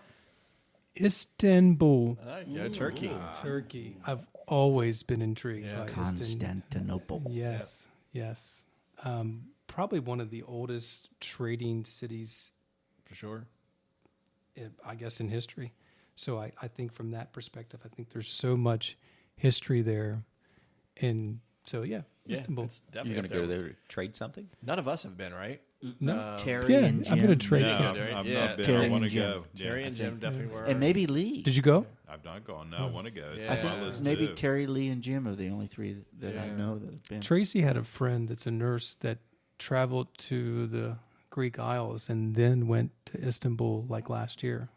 Istanbul. Yeah, Turkey. Turkey. I've always been intrigued by Constantinople. Yes. Probably one of the oldest trading cities, for sure, I guess, in history. So I think from that perspective, I think there's so much history there. And so, Istanbul. It's definitely You're going to go there to trade something? None of us have been, right? No. Terry and Jim. I'm going to trade No, something. I've Yeah, not been. Terry I want to and Jim. go. Terry and Jim definitely were. And maybe Lee. Did you go? I've not gone. No, I want to go. It's Yeah. on I my think list maybe too. Terry, Lee, and Jim are the only three that I know that have been. Tracy had a friend that's a nurse that traveled to the Greek Isles and then went to Istanbul like last year.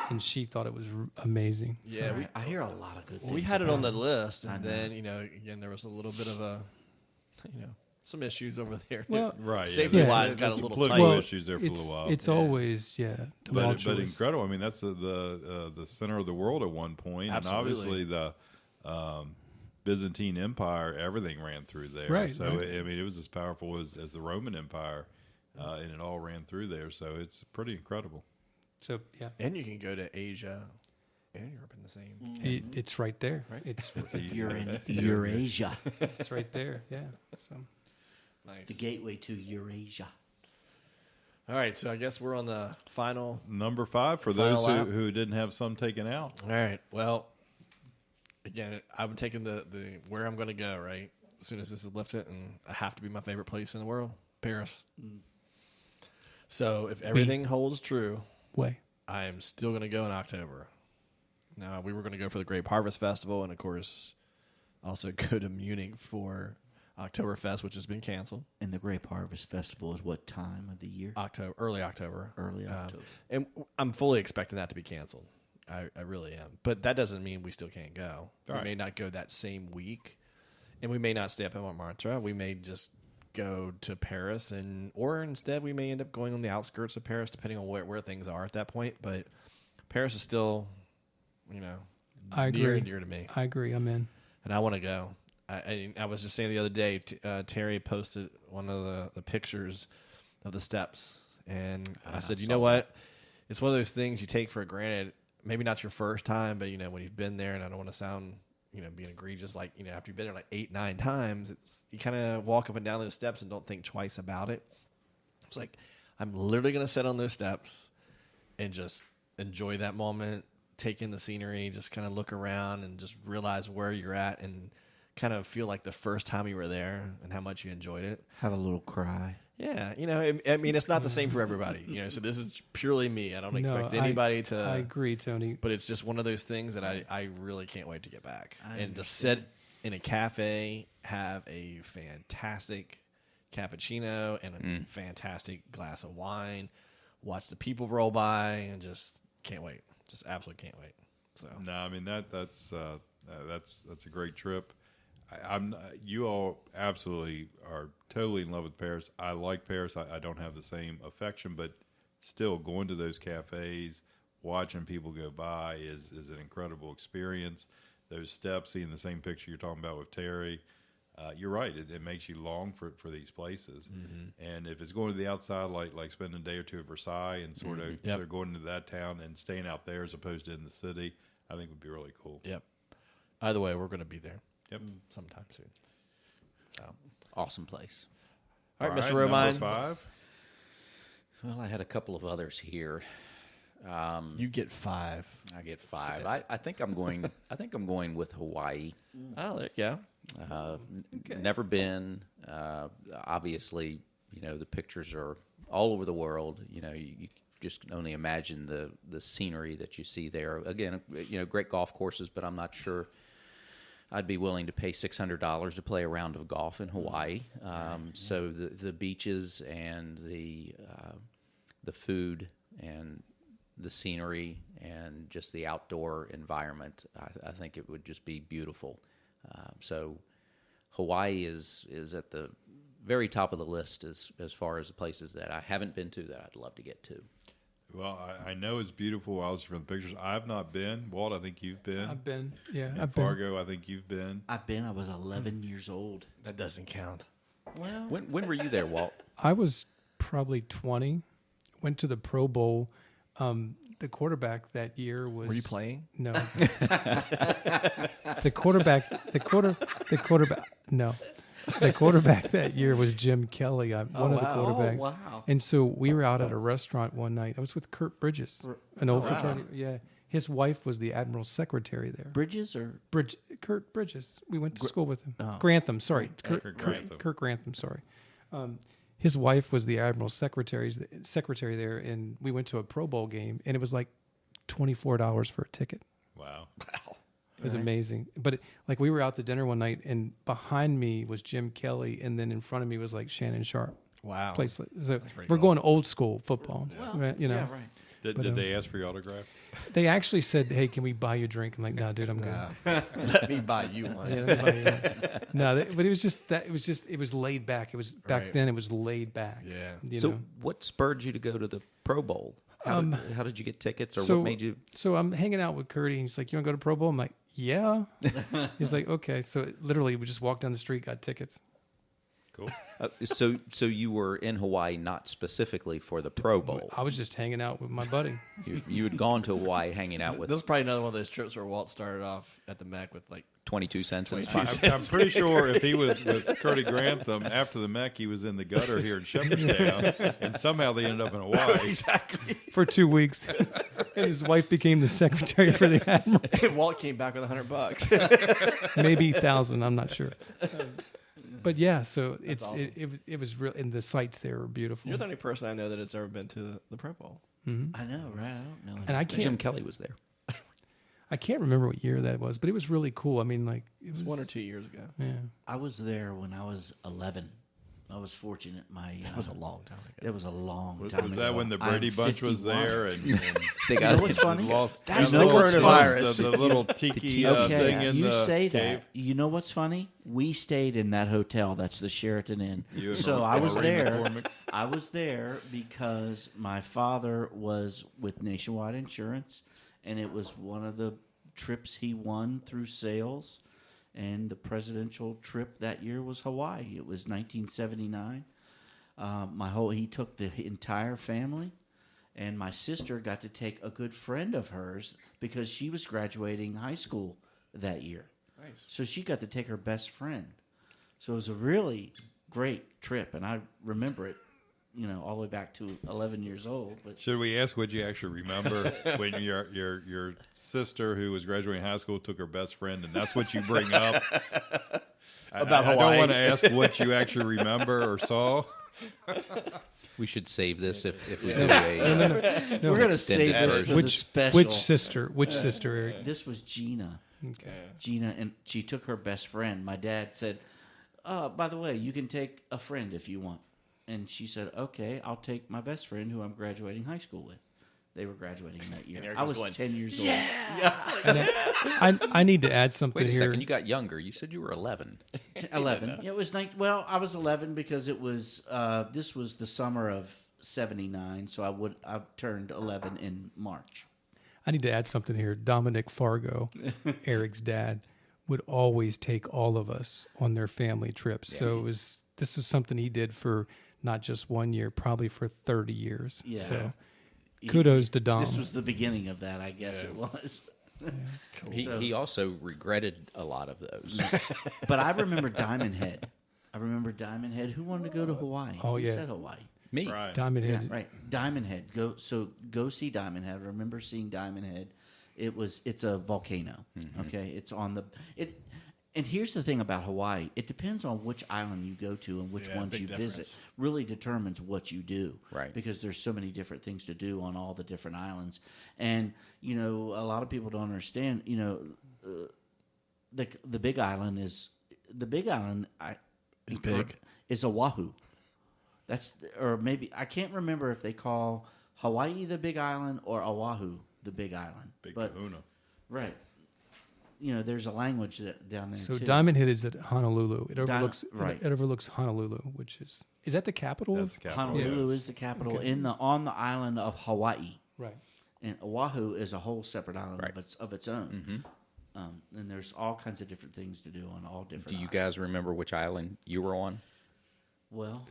And she thought it was amazing. Yeah, I hear a lot of good things. we had it on the about list, and then again there was a little bit of some issues over there. Well, Right. Safety wise, got a Some little political tight. issues there for a little while. It's always, tumultuous. But incredible. I mean, that's the center of the world at one point, Absolutely. and obviously the Byzantine Empire, everything ran through there. Right, So right. I mean, it was as powerful as the Roman Empire, and it all ran through there. So it's pretty incredible. So, yeah. And you can go to Asia and Europe in the same. It's right there. Right. It's You're in Eurasia, it's right there. Yeah. So Nice. the gateway to Eurasia. All right, so I guess we're on the final. Number 5 for Final those lap. who didn't have some taken out. All right. Well, again, I'm taking the where I'm going to go. Right, as soon as this is lifted, and I have to be my favorite place in the world, Paris. So if everything holds true, I am still going to go in October. Now, we were going to go for the Grape Harvest Festival, and of course, also go to Munich for Oktoberfest, which has been canceled. And the Grape Harvest Festival is what time of the year? Early October. Early October. And I'm fully expecting that to be canceled. I really am. But that doesn't mean we still can't go. Right. We may not go that same week, and we may not stay up in Montmartre. We may just go to Paris, or instead we may end up going on the outskirts of Paris, depending on where things are at that point. But Paris is still, I agree. near and dear to me. I agree. I'm in. And I want to go. I was just saying the other day, Terry posted one of the pictures of the steps, and I said, you know what? It's one of those things you take for granted. Maybe not your first time, but when you've been there, and I don't want to sound being egregious, like after you've been there like 8-9 times, you kind of walk up and down those steps and don't think twice about it. It's like I'm literally gonna sit on those steps and just enjoy that moment, take in the scenery, just kind of look around and just realize where you're at and kind of feel like the first time you were there and how much you enjoyed it. Have a little cry. Yeah, I mean, it's not the same for everybody, so this is purely me. I don't expect anybody to... I agree, Tony. But it's just one of those things that I really can't wait to get back. And to sit in a cafe, have a fantastic cappuccino and a fantastic glass of wine, watch the people roll by, and just can't wait. Just absolutely can't wait. So No, I mean that's a great trip. You all absolutely are totally in love with Paris. I like Paris. I don't have the same affection, but still going to those cafes, watching people go by is an incredible experience. Those steps, seeing the same picture you're talking about with Terry, you're right. It makes you long for these places. And if it's going to the outside, like spending a day or two at Versailles and sort of going into that town and staying out there as opposed to in the city, I think would be really cool. Yep. Either way, we're going to be there. Yep. Sometime soon. So. Awesome place. All right, Mr. Romine. Number 5. Well, I had a couple of others here. You get 5. I get 5. I think I'm going. I think I'm going with Hawaii. Oh, there you go. Never been. Obviously, the pictures are all over the world. You just can only imagine the scenery that you see there. Again, great golf courses, but I'm not sure I'd be willing to pay $600 to play a round of golf in Hawaii. So the beaches and the food and the scenery and just the outdoor environment, I think it would just be beautiful. So Hawaii is at the very top of the list as far as the places that I haven't been to that I'd love to get to. Well, I know it's beautiful. I was from the pictures. I've not been. Walt, I think you've been. I've been. Yeah, And I've been. Fargo, I think you've been. I've been. I was 11 years old. That doesn't count. Well, When were you there, Walt? I was probably 20. Went to the Pro Bowl. The quarterback that year was. Were you playing? No. The quarterback. No. The quarterback that year was Jim Kelly. One of the quarterbacks. Oh, wow. And so we were out at a restaurant one night. I was with Kurt Bridges, an old fraternity. Yeah. His wife was the admiral's secretary there. Bridges or Kurt Bridges. We went to school with him. Oh. Grantham, sorry. Kurt Grantham. Kurt Grantham, sorry. His wife was the admiral's secretary there, and we went to a Pro Bowl game, and it was like $24 for a ticket. Wow. It was amazing. But we were out to dinner one night, and behind me was Jim Kelly, and then in front of me was like Shannon Sharp. Wow. So we're going old school football. Well, right, yeah, right. Did they ask for your autograph? They actually said, "Hey, can we buy you a drink?" I'm like, "Nah, dude, I'm good." Let me buy you one. Yeah, let me buy you one. No, but it was just that. It was laid back. It was back Right. then. It was laid back. Yeah. You So know? what spurred you to go to the Pro Bowl? How did you get tickets, or what made you? So I'm hanging out with Curdy, and he's like, "You want to go to Pro Bowl?" I'm like, "Yeah." He's like, "Okay." So literally, we just walked down the street, got tickets. Cool. So you were in Hawaii not specifically for the Pro Bowl. I was just hanging out with my buddy. You had gone to Hawaii hanging out with This is probably another one of those trips where Walt started off at the Mech with like 22 cents in his 22 pocket. I'm pretty sure if he was with Curdy Grantham after the Mech, he was in the gutter here in Shepherdstown, and somehow they ended up in Hawaii. exactly. For 2 weeks. And his wife became the secretary for the admiral. And Walt came back with $100. Maybe 1,000, I'm not sure. But yeah, so awesome. it was real, and the sights there were beautiful. You're the only person I know that has ever been to the Pro Bowl. I know, right? I don't know. And I Jim can't Kelly was there. I can't remember what year that was, but it was really cool. I mean, like It was 1 or 2 years ago. Yeah. I was there when I was 11. I was fortunate. That was a long time ago. It was a long Was time ago. that when the Brady I'm Bunch was 51. there and They You got know what's funny? lost That's and the what's coronavirus. The little tiki Okay, thing in you the say cave? that. You know what's funny? We stayed in that hotel. That's the Sheraton Inn. You and So I was Maureen there. McCormick. I was there because my father was with Nationwide Insurance, and it was one of the trips he won through sales. And the presidential trip that year was Hawaii. It was 1979. He took the entire family, and my sister got to take a good friend of hers because she was graduating high school that year. Nice. So she got to take her best friend. So it was a really great trip, and I remember it, all the way back to 11 years old. But Should we ask what you actually remember when your sister who was graduating high school took her best friend, and that's what you bring up? About I Hawaii. don't want to ask what you actually remember or saw. We should save this if we do a. No, we're going to extended save this version. for the special. Which sister, Eric? This was Gina. Okay. Gina, and she took her best friend. My dad said, by the way, you can take a friend if you want. And she said, okay, I'll take my best friend who I'm graduating high school with. They were graduating that year. Eric I was was going, 10 years old. I need to add something Wait a here. second, you got younger. You said you were 11. 11. It was I was 11 because it was this was the summer of '79, so I turned 11 in March. I need to add something here. Dominic Fargo, Eric's dad, would always take all of us on their family trips. So this is something he did for not just 1 year, probably for 30 years. Yeah. So kudos to Dom. This was the beginning of that, I guess it was. Cool. He also regretted a lot of those. But I remember Diamond Head. Who wanted to go to Hawaii? Oh, Who yeah. said Hawaii? Me. Right. Diamond Head. Yeah, right. Diamond Head. Go see Diamond Head. I remember seeing Diamond Head. It's a volcano. Mm-hmm. Okay. It's on and here's the thing about Hawaii. It depends on which island you go to and which ones you visit. Really determines what you do. Right. Because there's so many different things to do on all the different islands. And, a lot of people don't understand, the big island is big. Is Oahu. Or maybe I can't remember if they call Hawaii the Big Island or Oahu the Big Island. Big but, kahuna. Right. There's a language down there So too. Diamond Head is at Honolulu. It overlooks right. It overlooks Honolulu, which is that the capital? That's the capital. Honolulu yes. is the capital Okay. on the island of Hawaii, Right. and Oahu is a whole separate island Right. of its own. And there's all kinds of different things to do on all different. Do you islands. guys remember which island you were on? Well,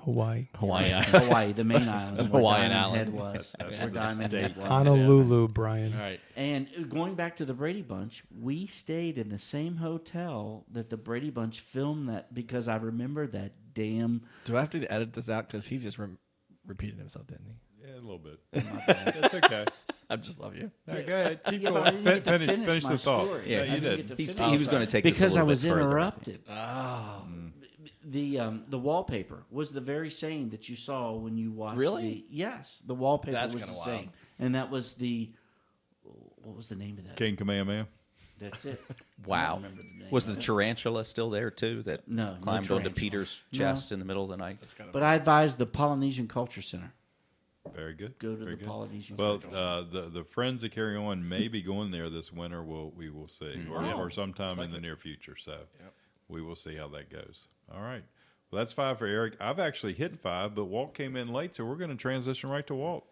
Hawaii. Hawaii, the main island, where Hawaiian Diamond Island. Head was. That's Where the Diamond state. Head was. Honolulu, Brian. All right. And going back to the Brady Bunch, we stayed in the same hotel that the Brady Bunch filmed that because I remember that damn. Do I have to edit this out? Because he just repeated himself, didn't he? Yeah, a little bit. That's okay. I just love you. All right, go ahead. Keep Yeah, but I going. didn't get to Finish my the thought. story. Yeah, I you didn't did. get to He finish was going to take this a because I little was bit further. interrupted. Oh. The wallpaper was the very same that you saw when you watched. Really? Yes, the wallpaper That's was the kinda same, wild. and that was what was the name of that? King Kamehameha. That's it. I Wow. don't remember the name Was of the it. tarantula still there too? That No, climbed no onto tarantula. Peter's No. chest in the middle of the night. But I advised the Polynesian Culture Center. Very good. Go to Very the good. Polynesian Well, Culture Center. the friends that carry on may be going there this winter. We will see, or sometime in the near future. So we will see how that goes. All right. Well, that's 5 for Eric. I've actually hit 5, but Walt came in late, so we're going to transition right to Walt.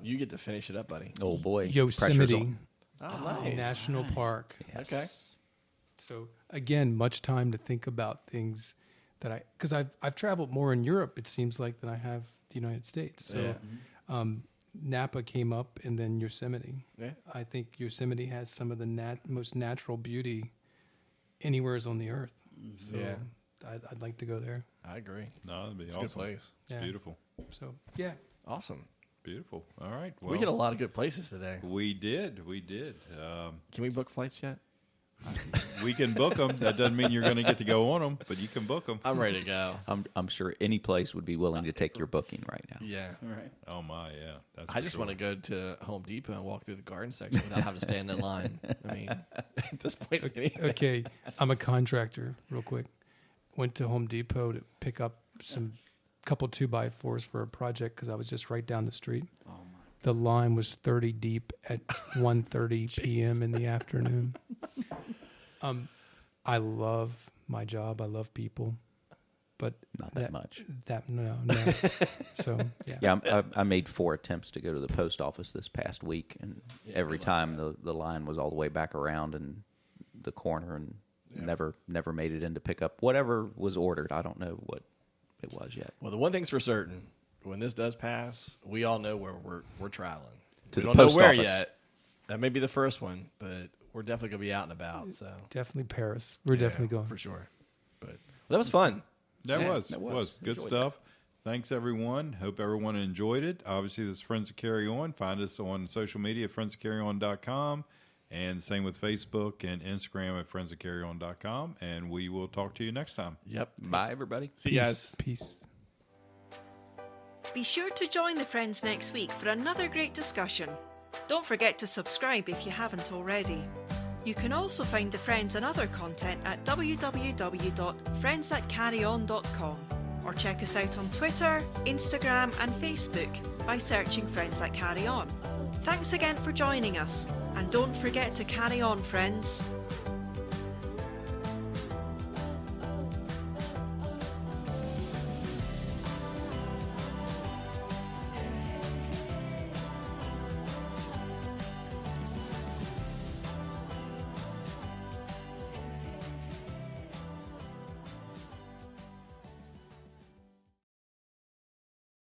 You get to finish it up, buddy. Oh boy, Pressure's Yosemite on. National Park. Yes. Okay. So again, much time to think about things that because I've traveled more in Europe, it seems like, than I have the United States. So Napa came up, and then Yosemite. Yeah. I think Yosemite has some of the most natural beauty anywhere on the earth. So Yeah. I'd like to go there. I agree. No, that'd be It's awesome. a good place. It's Yeah. beautiful. So yeah, Awesome. Beautiful. All right. Well, We hit a lot of good places today. We did. Can we book flights yet? We can book them. That doesn't mean you're going to get to go on them, but you can book them. I'm ready to go. I'm sure any place would be willing to take your booking right now. Yeah. All right. Oh my, yeah. That's I just want to go to Home Depot and walk through the garden section without having to stand in line. I mean, at this point, okay. I'm a contractor. Real quick, went to Home Depot to pick up couple 2x4s for a project because I was just right down the street. Oh my. The line was 30 deep at 1:30 p.m. in the afternoon. I love my job. I love people, but Not that much. No. So yeah. Yeah, I made 4 attempts to go to the post office this past week, and every time the line was all the way back around in the corner, and never made it in to pick up whatever was ordered. I don't know what it was yet. Well, the one thing's for certain: when this does pass, we all know where we're traveling. To we the don't know post where office. yet. That may be the first one, but we're definitely gonna be out and about. So Definitely Paris. We're definitely going. for sure. But that was fun. That Yeah, was. that It was. was. Good Enjoyed stuff. Thanks, everyone. Hope everyone enjoyed it. Obviously, this is Friends of Carry On. Find us on social media, friendsofcarryon.com, and same with Facebook and Instagram at friendsofcarryon.com. And we will talk to you next time. Yep. Bye, everybody. See you guys. Peace. Be sure to join the friends next week for another great discussion. Don't forget to subscribe if you haven't already. You can also find the Friends and other content at www.friendsthatcarryon.com or check us out on Twitter, Instagram and Facebook by searching Friends That Carry On. Thanks again for joining us, and don't forget to carry on, friends.